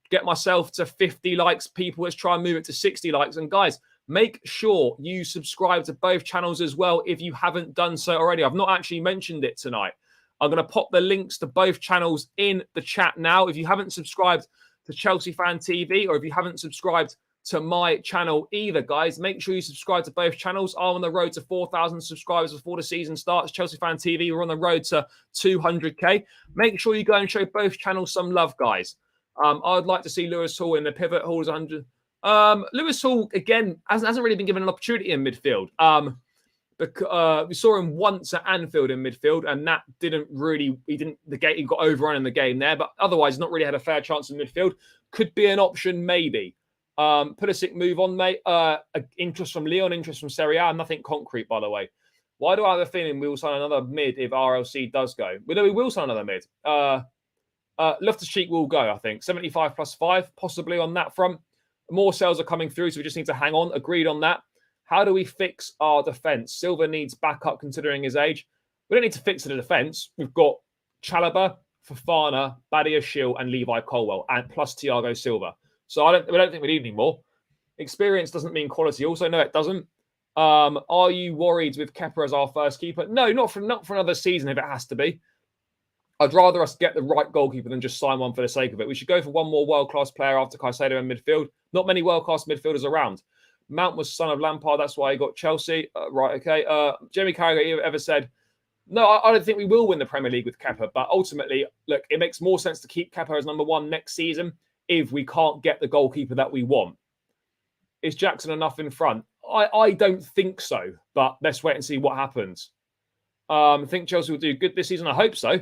get myself to 50 likes, people. Let's try and move it to 60 likes. And guys, make sure you subscribe to both channels as well if you haven't done so already. I've not actually mentioned it tonight. I'm going to pop the links to both channels in the chat now. If you haven't subscribed to Chelsea Fan TV, or if you haven't subscribed to my channel either, guys, make sure you subscribe to both channels. I'm on the road to 4,000 subscribers before the season starts. Chelsea Fan TV, we're on the road to 200k. Make sure you go and show both channels some love, guys. I'd like to see Lewis Hall in the pivot. Hall's 100. Lewis Hall, again, hasn't really been given an opportunity in midfield. We saw him once at Anfield in midfield, and that he got overrun in the game there, but otherwise not really had a fair chance in midfield. Could be an option, maybe. Pulisic, move on, mate. Interest from Lyon, interest from Serie A, nothing concrete, by the way. Why do I have a feeling we will sign another mid if RLC does go? We will sign another mid. Loftus-Cheek will go, I think. 75 plus 5, possibly on that front. More sales are coming through, so we just need to hang on. Agreed on that. How do we fix our defence? Silva needs backup considering his age. We don't need to fix the defence. We've got Chalobah, Fofana, Badiashile, and Levi Colwell, and plus Thiago Silva. So we don't think we need any more. Experience doesn't mean quality. Also, no, it doesn't. Are you worried with Kepa as our first keeper? No, not for another season if it has to be. I'd rather us get the right goalkeeper than just sign one for the sake of it. We should go for one more world-class player after Caicedo in midfield. Not many world-class midfielders around. Mount was son of Lampard. That's why he got Chelsea. Right, okay. Jamie Carragher ever said, no, I don't think we will win the Premier League with Kepa. But ultimately, look, it makes more sense to keep Kepa as number one next season if we can't get the goalkeeper that we want. Is Jackson enough in front? I don't think so. But let's wait and see what happens. I think Chelsea will do good this season. I hope so.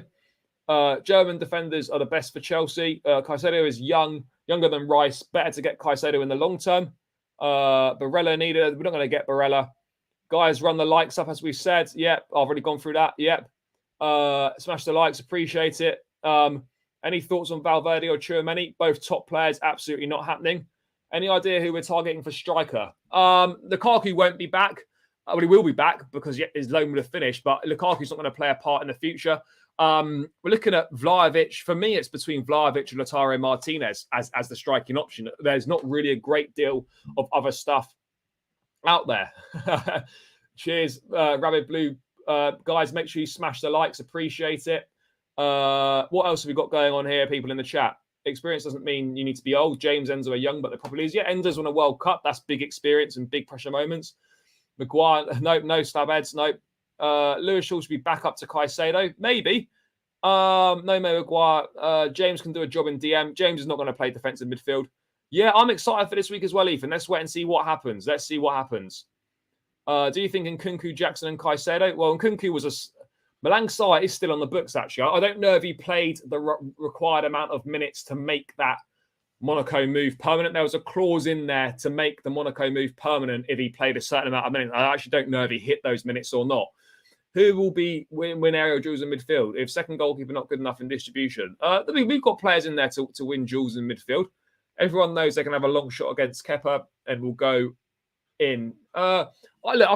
German defenders are the best for Chelsea. Caicedo is younger than Rice. Better to get Caicedo in the long term. Barella needed. We're not going to get Barella. Guys, run the likes up as we said. Yep, I've already gone through that. Yep. Smash the likes. Appreciate it. Any thoughts on Valverde or Tchouaméni? Both top players. Absolutely not happening. Any idea who we're targeting for striker? Lukaku won't be back. Well, he will be back because his loan would have finished, but Lukaku's not going to play a part in the future. We're looking at Vlahovic. For me, it's between Vlahovic and Lautaro Martinez as the striking option. There's not really a great deal of other stuff out there. Cheers, Rabbit Blue. Guys, make sure you smash the likes. Appreciate it. What else have we got going on here, people in the chat? experience doesn't mean you need to be old. James, Enzo are young, but they're probably is. Yeah, Enzo's won a World Cup. That's big experience and big pressure moments. Maguire, no Slabheads, no. Lewis Shaw should be back up to Caicedo, maybe. No Maguire. James can do a job in DM. James is not going to play defensive midfield. Yeah, I'm excited for this week as well, Ethan. Let's wait and see what happens. Let's see what happens. Do you think Nkunku, Jackson, and Caicedo? Well, Nkunku was a Malang Sarr is still on the books. Actually, I don't know if he played the required amount of minutes to make that Monaco move permanent. There was a clause in there to make the Monaco move permanent if he played a certain amount of minutes. I actually don't know if he hit those minutes or not. Who will be win aerial duels in midfield if second goalkeeper not good enough in distribution? We've got players in there to win duels in midfield. Everyone knows they can have a long shot against Kepa and will go in. I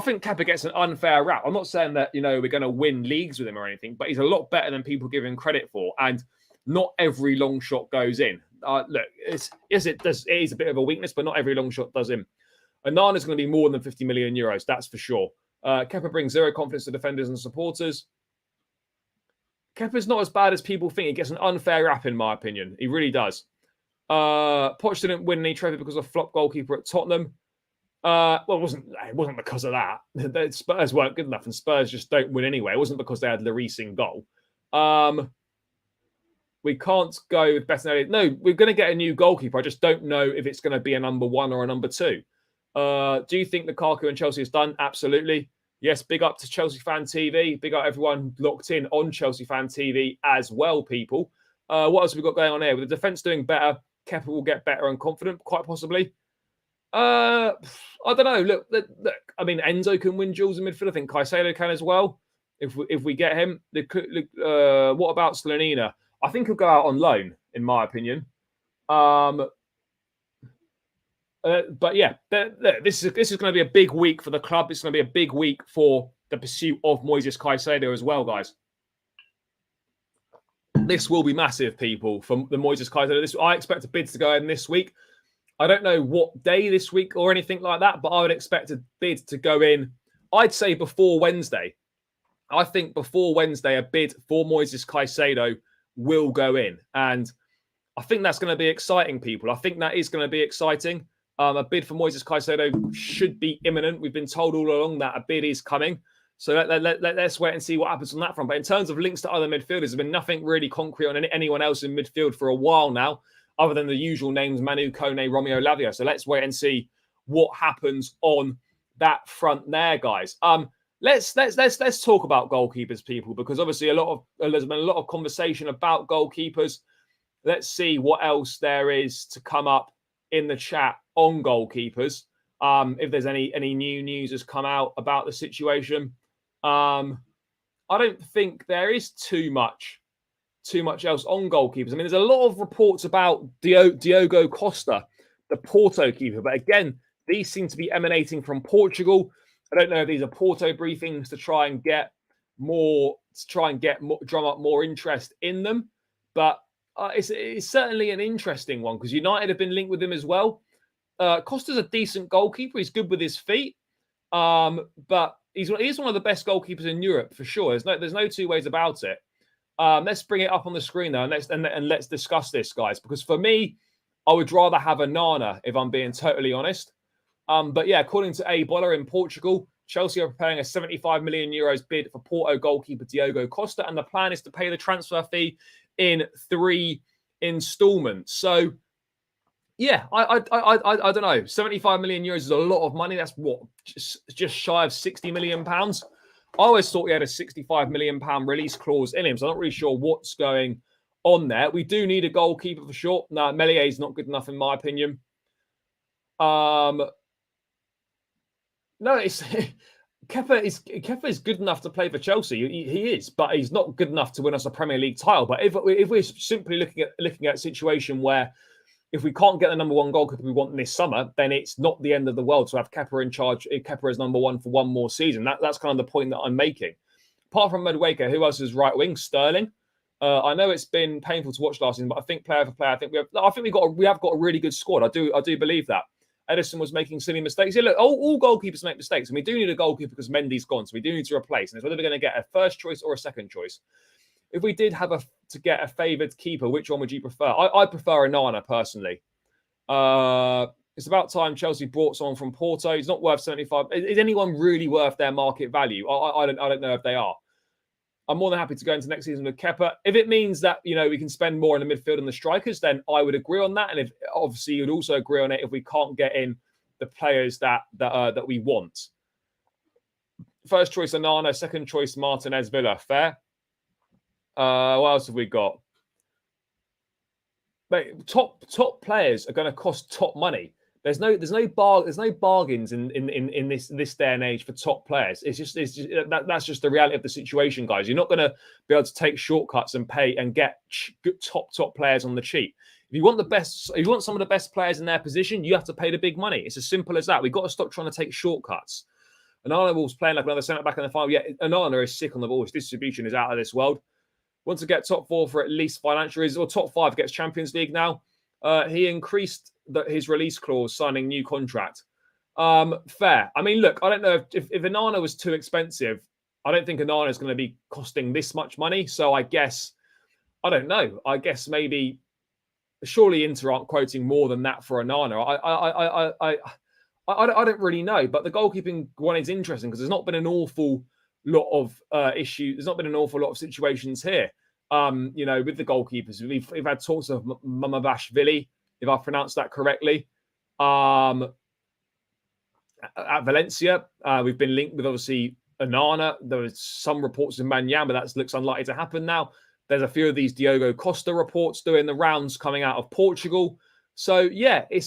think Kepa gets an unfair rap. I'm not saying that we're going to win leagues with him or anything, but he's a lot better than people give him credit for. And not every long shot goes in. Look, it is a bit of a weakness, but not every long shot does in. Onana's going to be more than 50 million euros, that's for sure. Kepa brings zero confidence to defenders and supporters. Kepa's not as bad as people think. He gets an unfair rap, in my opinion. He really does. Poch didn't win any trophy because of flop goalkeeper at Tottenham. Well, it wasn't because of that. Spurs weren't good enough, and Spurs just don't win anyway. It wasn't because they had Lloris in goal. We can't go with Bettinelli. No, we're going to get a new goalkeeper. I just don't know if it's going to be a number 1 or a number 2. Do you think Lukaku and Chelsea is done? Absolutely. Yes, big up to Chelsea Fan TV. Big up everyone locked in on Chelsea Fan TV as well, people. What else have we got going on here? With the defence doing better, Kepa will get better and confident, quite possibly. I don't know. Look. I mean, Enzo can win duels in midfield. I think Caicedo can as well. If we get him. What about Slonina? I think he'll go out on loan, in my opinion. But yeah, this is going to be a big week for the club. It's going to be a big week for the pursuit of Moises Caicedo as well, guys. This will be massive, people, from the Moises Caicedo. I expect a bid to go in this week. I don't know what day this week or anything like that, but I would expect a bid to go in, I'd say before Wednesday. I think before Wednesday, a bid for Moises Caicedo will go in. And I think that's going to be exciting, people. I think that is going to be exciting. A bid for Moises Caicedo should be imminent. We've been told all along that a bid is coming. So let's wait and see what happens on that front. But in terms of links to other midfielders, there's been nothing really concrete on anyone else in midfield for a while now, other than the usual names, Manu, Kone, Romeo, Lavia. So let's wait and see what happens on that front there, guys. Let's talk about goalkeepers, people, because obviously there's been a lot of conversation about goalkeepers. Let's see what else there is to come up in the chat on goalkeepers. If there's any new news has come out about the situation. I don't think there is too much else on goalkeepers. I mean, there's a lot of reports about Diogo Costa, the Porto keeper, but again, these seem to be emanating from Portugal. I don't know if these are Porto briefings to try and drum up more interest in them, but it's certainly an interesting one because United have been linked with him as well. Costa's a decent goalkeeper. He's good with his feet, but he's one of the best goalkeepers in Europe for sure. There's no two ways about it. Let's bring it up on the screen though, and let's discuss this, guys. Because for me, I would rather have a Nana if I'm being totally honest. But yeah, according to A Boller in Portugal, Chelsea are preparing a 75 million euros bid for Porto goalkeeper Diogo Costa, and the plan is to pay the transfer fee in 3 installments. So yeah, I don't know. 75 million euros is a lot of money. That's what, just shy of 60 million pounds. I always thought he had a 65 million pound release clause in him, so I'm not really sure what's going on there. We do need a goalkeeper for sure. No, Meslier is not good enough in my opinion. No, it's Kepa is good enough to play for Chelsea. He is, but he's not good enough to win us a Premier League title. But if we're simply looking at a situation where if we can't get the number 1 goalkeeper we want this summer, then it's not the end of the world to have Kepa in charge. Kepa as number 1 for one more season. That's kind of the point that I'm making. Apart from Madueke, who else is right wing? Sterling. I know it's been painful to watch last season, but I think player for player, we have got a really good squad. I do believe that. Edison was making silly mistakes. Yeah, look, all goalkeepers make mistakes, and we do need a goalkeeper because Mendy's gone, so we do need to replace. And it's whether we're going to get a first choice or a second choice. if we did have to get a favoured keeper, which one would you prefer? I prefer Onana personally. It's about time Chelsea brought someone from Porto. He's not worth 75. Is anyone really worth their market value? I don't know if they are. I'm more than happy to go into next season with Kepa. If it means that, we can spend more in the midfield and the strikers, then I would agree on that. And if obviously you'd also agree on it if we can't get in the players that we want. First choice Onana, second choice Martinez Villa. Fair. What else have we got? Mate, top players are going to cost top money. There's no bargains in this day and age for top players. It's just that's just the reality of the situation, guys. You're not going to be able to take shortcuts and pay and get good top players on the cheap. If you want the best, if you want some of the best players in their position, you have to pay the big money. It's as simple as that. We've got to stop trying to take shortcuts. Onana was playing like another centre back in the final. Yeah, Onana is sick on the ball. His distribution is out of this world. Wants to get top 4 for at least financial reasons, or top 5 gets Champions League now. He increased his release clause, signing new contract. Fair. I mean, look, I don't know if Onana was too expensive. I don't think Onana is going to be costing this much money. So I guess, I don't know. I guess maybe, surely Inter aren't quoting more than that for Onana. I don't really know. But the goalkeeping one is interesting because there's not been an awful lot of issues. There's not been an awful lot of situations here. With the goalkeepers, we've had talks of Mamabashvili, if I pronounced that correctly. At Valencia, we've been linked with obviously Onana. There was some reports in Manyan, but that looks unlikely to happen now. There's a few of these Diogo Costa reports doing the rounds coming out of Portugal. So yeah, it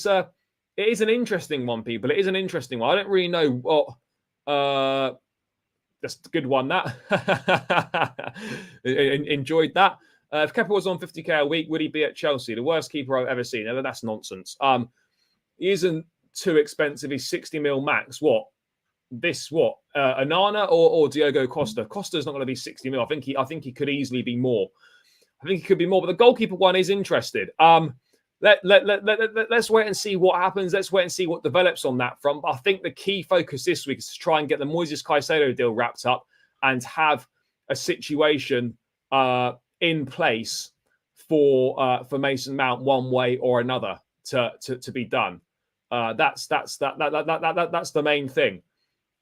is an interesting one, people. It is an interesting one. I don't really know what. That's a good one, that. Enjoyed that. If Kepa was on 50k a week, would he be at Chelsea? The worst keeper I've ever seen. That's nonsense. He isn't too expensive. He's 60 mil max. What? Onana or Diogo Costa? Costa's not going to be 60 mil. I think he could easily be more. I think he could be more. But the goalkeeper one is interested. Let's wait and see what happens. Let's wait and see what develops on that front. But I think the key focus this week is to try and get the Moises Caicedo deal wrapped up and have a situation in place for Mason Mount one way or another to be done. That's the main thing.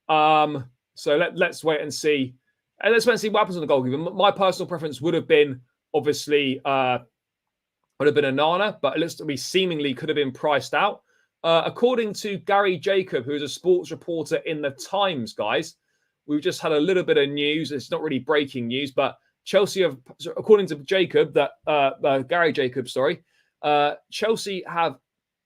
So let's wait and see. And let's wait and see what happens on the goalkeeper. My personal preference would have been obviously. Would have been Onana, but it looks to be seemingly could have been priced out. According to Gary Jacob, who is a sports reporter in the Times, guys, we've just had a little bit of news. It's not really breaking news, but Chelsea have, according to Jacob, Gary Jacob, Chelsea have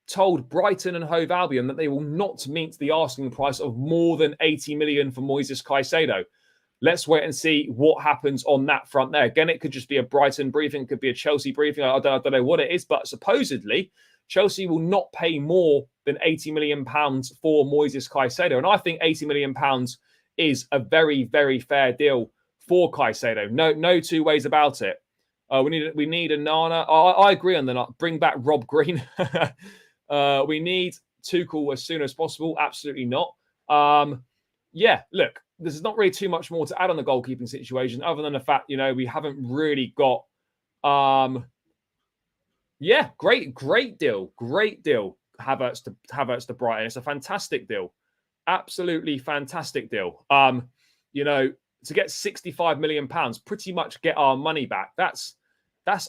told Brighton and Hove Albion that they will not meet the asking price of more than 80 million for Moises Caicedo. Let's wait and see what happens on that front there. Again, it could just be a Brighton briefing. It could be a Chelsea briefing. I don't know what it is, but supposedly Chelsea will not pay more than £80 million for Moises Caicedo. And I think £80 million is a very, very fair deal for Caicedo. No two ways about it. We need a Nana. I agree on the bring back Rob Green. We need Tuchel as soon as possible. Absolutely not. Look. There's not really too much more to add on the goalkeeping situation other than the fact, we haven't really got... great deal. Great deal. Havertz to Brighton. It's a fantastic deal. Absolutely fantastic deal. To get £65 million, pretty much get our money back. That's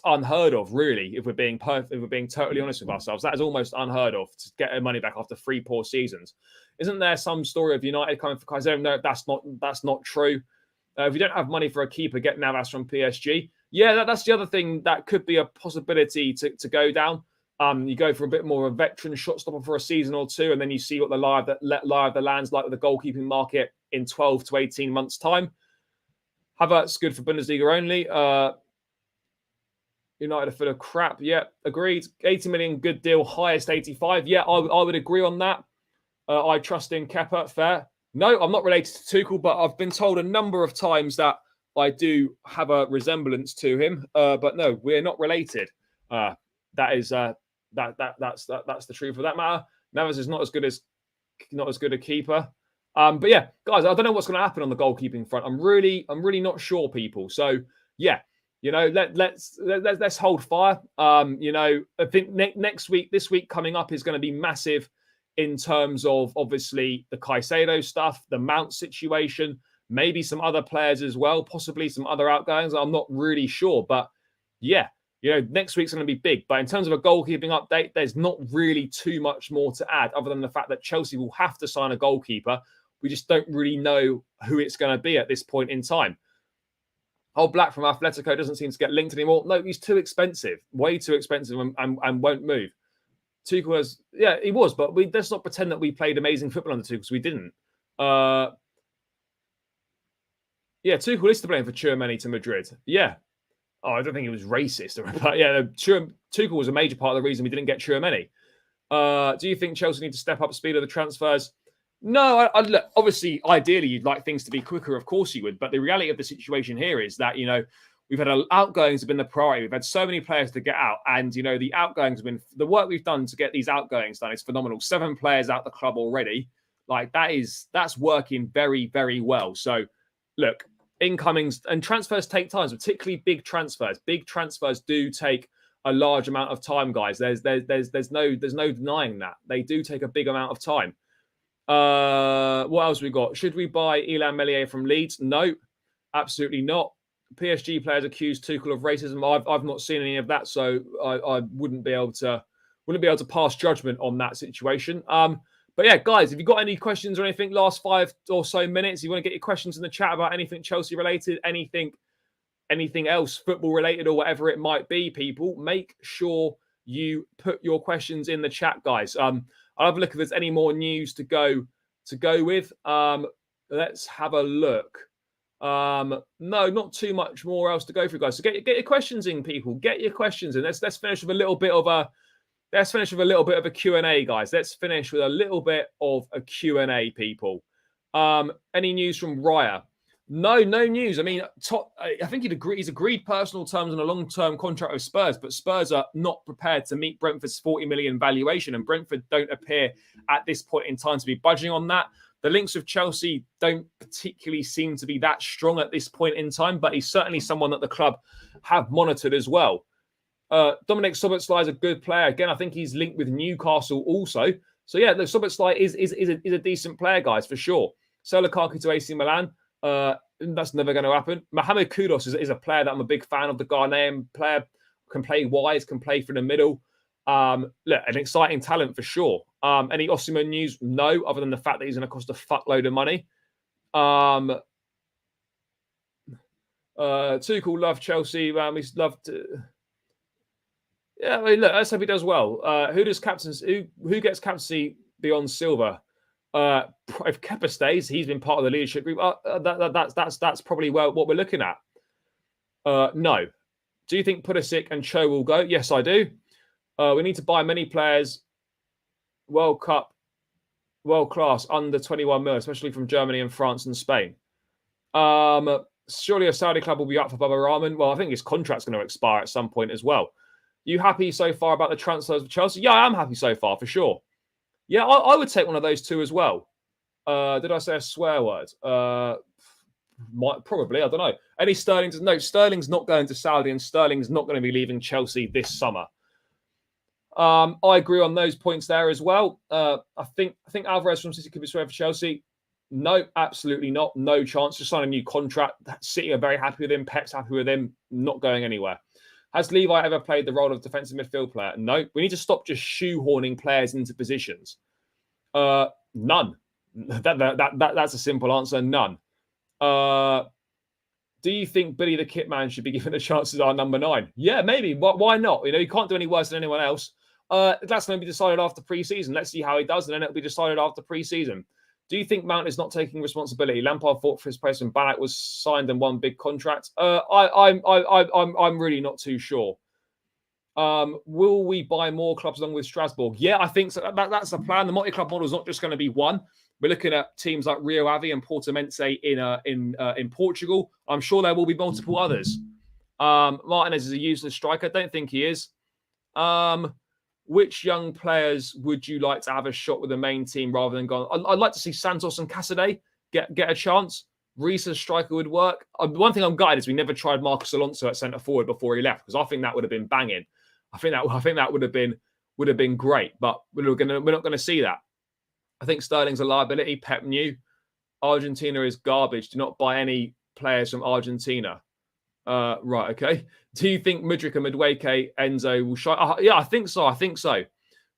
unheard of, really, if we're being totally honest with ourselves. That is almost unheard of, to get our money back after 3 poor seasons. Isn't there some story of United coming for Caicedo? No, that's not true. If you don't have money for a keeper, get Navas from PSG. Yeah, that's the other thing that could be a possibility to go down. You go for a bit more of a veteran shot stopper for a season or two, and then you see what the lie of the land's like with the goalkeeping market in 12 to 18 months' time. Havertz good for Bundesliga only. United are full of crap. Yeah, agreed. 80 million, good deal. Highest 85. Yeah, I would agree on that. I trust in Kepa. Fair. No, I'm not related to Tuchel, but I've been told a number of times that I do have a resemblance to him. But no, we're not related. That's the truth of that matter. Navas is not as good a keeper. But yeah, guys, I don't know what's going to happen on the goalkeeping front. I'm really not sure, people. So yeah, Let's hold fire. I think this week coming up is going to be massive in terms of obviously the Caicedo stuff, the Mount situation, maybe some other players as well, possibly some other outgoings. I'm not really sure, but yeah, next week's going to be big. But in terms of a goalkeeping update, there's not really too much more to add other than the fact that Chelsea will have to sign a goalkeeper. We just don't really know who it's going to be at this point in time. Black from Atletico doesn't seem to get linked anymore. No, he's too expensive, way too expensive, and won't move. Tuchel was, he was, but let's not pretend that we played amazing football under Tuchel, because we didn't. Tuchel is to blame for Tchouaméni to Madrid. Yeah. I don't think he was racist, but Tuchel was a major part of the reason we didn't get Tchouaméni. Do you think Chelsea need to step up the speed of the transfers? No, look, obviously, ideally, you'd like things to be quicker. Of course you would. But the reality of the situation here is that, we've had outgoings have been the priority. We've had so many players to get out. And, the outgoings have been, the work we've done to get these outgoings done is phenomenal. 7 players out the club already. Like, that's working very, very well. So, look, incomings and transfers take time, particularly big transfers. Big transfers do take a large amount of time, guys. There's no denying that. They do take a big amount of time. What else we got? Should we buy Illan Meslier from Leeds? No, absolutely not. PSG players accused Tuchel of racism. I've not seen any of that, so I wouldn't be able to pass judgment on that situation. But yeah, guys, if you've got any questions or anything, last 5 or so minutes, you want to get your questions in the chat about anything Chelsea related, anything else football related or whatever it might be, people, make sure you put your questions in the chat, guys. I'll have a look if there's any more news to go with. Let's have a look. No, not too much more else to go through, guys. So get your questions in, people. Get your questions in. Let's finish with a little bit of a Q&A, guys. Let's finish with a little bit of a Q&A, people. Any news from Raya? No news. I mean, I think he's agreed personal terms on a long-term contract with Spurs, but Spurs are not prepared to meet Brentford's 40 million valuation, and Brentford don't appear at this point in time to be budging on that. The links with Chelsea don't particularly seem to be that strong at this point in time, but he's certainly someone that the club have monitored as well. Dominic Szoboszlai is a good player. Again, I think he's linked with Newcastle also. So yeah, the Szoboszlai is a decent player, guys, for sure. So Lukaku to AC Milan. That's never going to happen. Mohamed Kudus is a player that I'm a big fan of. The Ghanaian player can play wide, can play from the middle. Look, an exciting talent for sure. Any Osimhen news? No, other than the fact that he's going to cost a fuckload of money. Tuchel loved Chelsea. He's loved. Yeah, I mean, look, let's hope he does well. Who gets captaincy beyond Silva? If Kepa stays, he's been part of the leadership group. That's probably what we're looking at. No. Do you think Pulisic and Cho will go? Yes, I do. We need to buy many players, World Cup, world class, under 21 mil, especially from Germany and France and Spain. Surely a Saudi club will be up for Baba Rahman. Well, I think his contract's going to expire at some point as well. You happy so far about the transfers of Chelsea? Yeah, I am happy so far, for sure. Yeah, I would take one of those two as well. Did I say a swear word? Probably, I don't know. Any Sterling? No, Sterling's not going to Saudi, and Sterling's not going to be leaving Chelsea this summer. I agree on those points there as well. I think Alvarez from City could be swayed for Chelsea. No, absolutely not. No chance. Just sign a new contract. City are very happy with him. Pep's happy with him. Not going anywhere. Has Levi ever played the role of defensive midfield player? No. We need to stop just shoehorning players into positions. None. That's a simple answer. None. Do you think Billy the Kitman should be given a chance as our number 9? Yeah, maybe. Why not? You can't do any worse than anyone else. That's going to be decided after pre-season. Let's see how he does, and then it'll be decided after pre-season. Do you think Mount is not taking responsibility? Lampard fought for his place when Ballack was signed and won big contracts. I'm really not too sure. Will we buy more clubs along with Strasbourg? Yeah, I think so. That's the plan. The multi-club model is not just going to be one. We're looking at teams like Rio Ave and Portimonense in Portugal. I'm sure there will be multiple others. Martinez is a useless striker. I don't think he is. Which young players would you like to have a shot with the main team rather than gone? I'd like to see Santos and Casadei get a chance. Reece as striker would work. One thing I'm gutted is we never tried Marcos Alonso at centre forward before he left, because I think that would have been banging. I think that would have been great, but we're not gonna see that. I think Sterling's a liability. Pep knew Argentina is garbage. Do not buy any players from Argentina. Right, okay. Do you think Mudryk and Madueke, Enzo will shine? Yeah, I think so.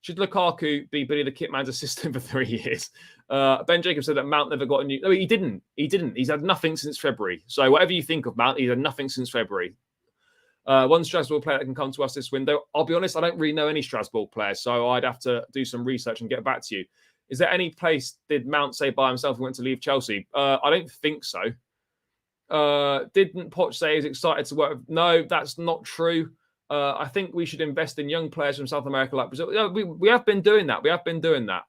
Should Lukaku be Billy the Kitman's assistant for 3 years? Ben Jacobs said that Mount never got a new... No, he didn't. He's had nothing since February. So whatever you think of Mount, he's had nothing since February. One Strasbourg player that can come to us this window. I'll be honest, I don't really know any Strasbourg players, so I'd have to do some research and get back to you. Is there any place did Mount say by himself he went to leave Chelsea? I don't think so. Didn't Poch say he's excited to work? No, that's not true. I think we should invest in young players from South America like Brazil. Yeah, we have been doing that.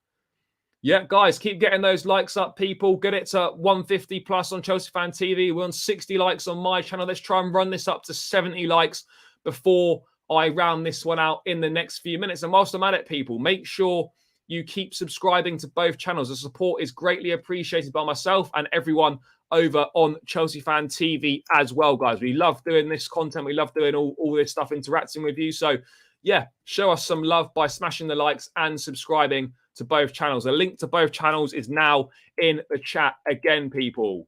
Yeah, guys, keep getting those likes up, people. Get it to 150 plus on Chelsea Fan TV. We're on 60 likes on my channel. Let's try and run this up to 70 likes before I round this one out in the next few minutes. And whilst I'm at it, people, make sure you keep subscribing to both channels. The support is greatly appreciated by myself and everyone over on Chelsea Fan TV as well, guys. We love doing this content. We love doing all this stuff, interacting with you. So, yeah, show us some love by smashing the likes and subscribing to both channels. A link to both channels is now in the chat again, people.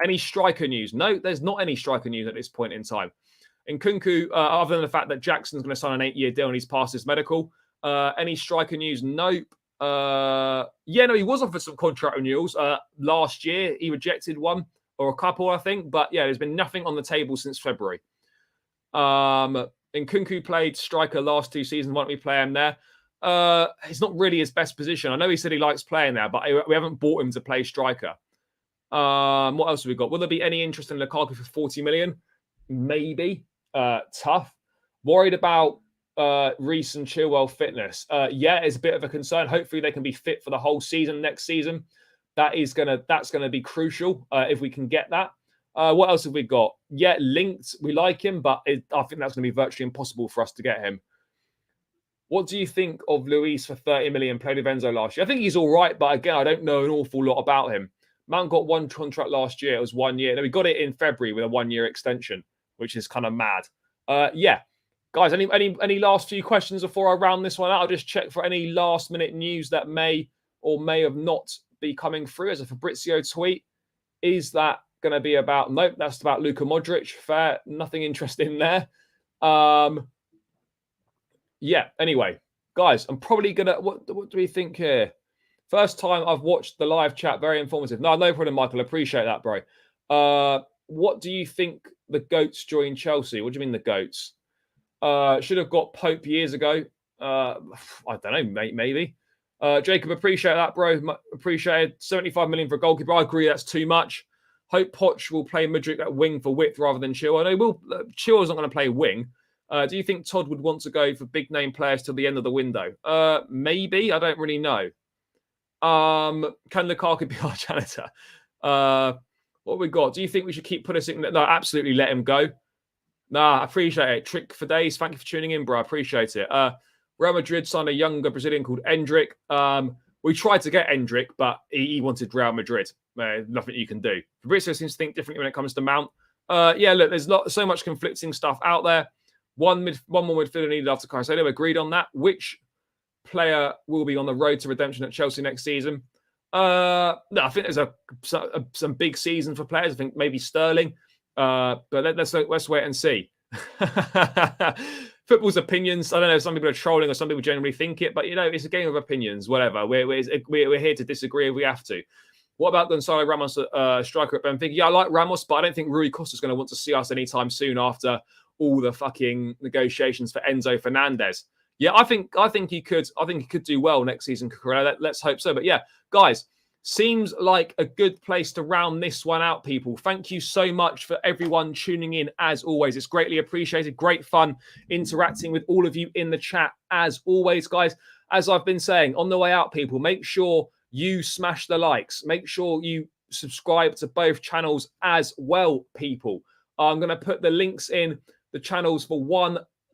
Any striker news? No, there's not any striker news at this point in time. In Nkunku, other than the fact that Jackson's going to sign an 8-year deal and he's passed his medical. Any striker news? Nope. Yeah, no, he was offered some contract renewals last year. He rejected one or a couple, I think. But yeah, there's been nothing on the table since February. Nkunku played striker last 2 seasons. Why don't we play him there? It's not really his best position. I know he said he likes playing there, but we haven't bought him to play striker. What else have we got? Will there be any interest in Lukaku for 40 million? Maybe. Tough. Worried about Reece and Chilwell fitness. Yeah, it's a bit of a concern. Hopefully they can be fit for the whole season next season. That's gonna be crucial if we can get that. What else have we got? Yeah, linked. We like him, but I think that's gonna be virtually impossible for us to get him. What do you think of Luis for 30 million? Played with Enzo last year. I think he's all right, but again, I don't know an awful lot about him. Mount got one contract last year. It was 1 year. Then we got it in February with a 1-year extension, which is kind of mad. Yeah. Guys, any last few questions before I round this one out? I'll just check for any last-minute news that may or may have not be coming through. As a Fabrizio tweet, is that going to be about... Nope, that's about Luka Modric. Fair. Nothing interesting there. Yeah, anyway, guys, I'm probably going to... What do we think here? First time I've watched the live chat. Very informative. No problem, Michael. Appreciate that, bro. What do you think the GOATs join Chelsea? What do you mean the GOATs? Should have got Pope years ago. I don't know, mate, maybe. Jacob, appreciate that, bro. Appreciate 75 million for a goalkeeper. I agree that's too much. Hope Poch will play Mudryk at wing for width rather than Chilwell. No, Chilwell's not going to play wing. Do you think Todd would want to go for big name players till the end of the window? Maybe. I don't really know. Can Lukaku be our janitor? What have we got? Do you think we should keep Pulisic? No, absolutely let him go. Nah, I appreciate it. Trick for days. Thank you for tuning in, bro. I appreciate it. Real Madrid signed a younger Brazilian called Endrick. We tried to get Endrick, but he wanted Real Madrid. Nothing you can do. Fabrizio seems to think differently when it comes to Mount. Yeah, look, there's so much conflicting stuff out there. One more midfielder needed after Caicedo. Agreed on that. Which player will be on the road to redemption at Chelsea next season? No, I think there's some big season for players. I think maybe Sterling. But let's wait and see. Football's opinions. I don't know. Some people are trolling, or some people generally think it. But it's a game of opinions. Whatever. We're here to disagree if we have to. What about Gonzalo Ramos, striker at Benfica? Yeah, I like Ramos, but I don't think Rui Costa's going to want to see us anytime soon after all the fucking negotiations for Enzo Fernandez. Yeah, I think he could. I think he could do well next season, Cucurella. Let's hope so. But yeah, guys, seems like a good place to round this one out, people. Thank you so much for everyone tuning in, as always. It's greatly appreciated. Great fun interacting with all of you in the chat, as always, guys. As I've been saying, on the way out, people, make sure you smash the likes. Make sure you subscribe to both channels as well, people. I'm going to put the links in the channels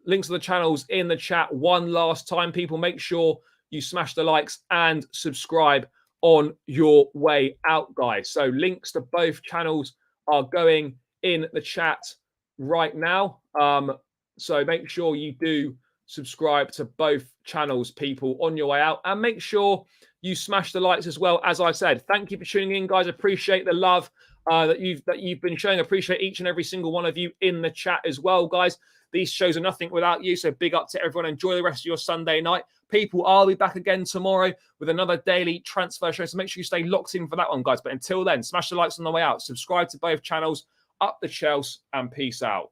links to the channels in the chat one last time, people. Make sure you smash the likes and subscribe on your way out, guys. So links to both channels are going in the chat right now. So make sure you do subscribe to both channels, people, on your way out, and make sure you smash the likes as well. As I said, thank you for tuning in, guys. Appreciate the love that you've been showing. Appreciate each and every single one of you in the chat as well, guys. These shows are nothing without you. So big up to everyone. Enjoy the rest of your Sunday night. People, I'll be back again tomorrow with another daily transfer show. So make sure you stay locked in for that one, guys. But until then, smash the likes on the way out. Subscribe to both channels. Up the Chelsea and peace out.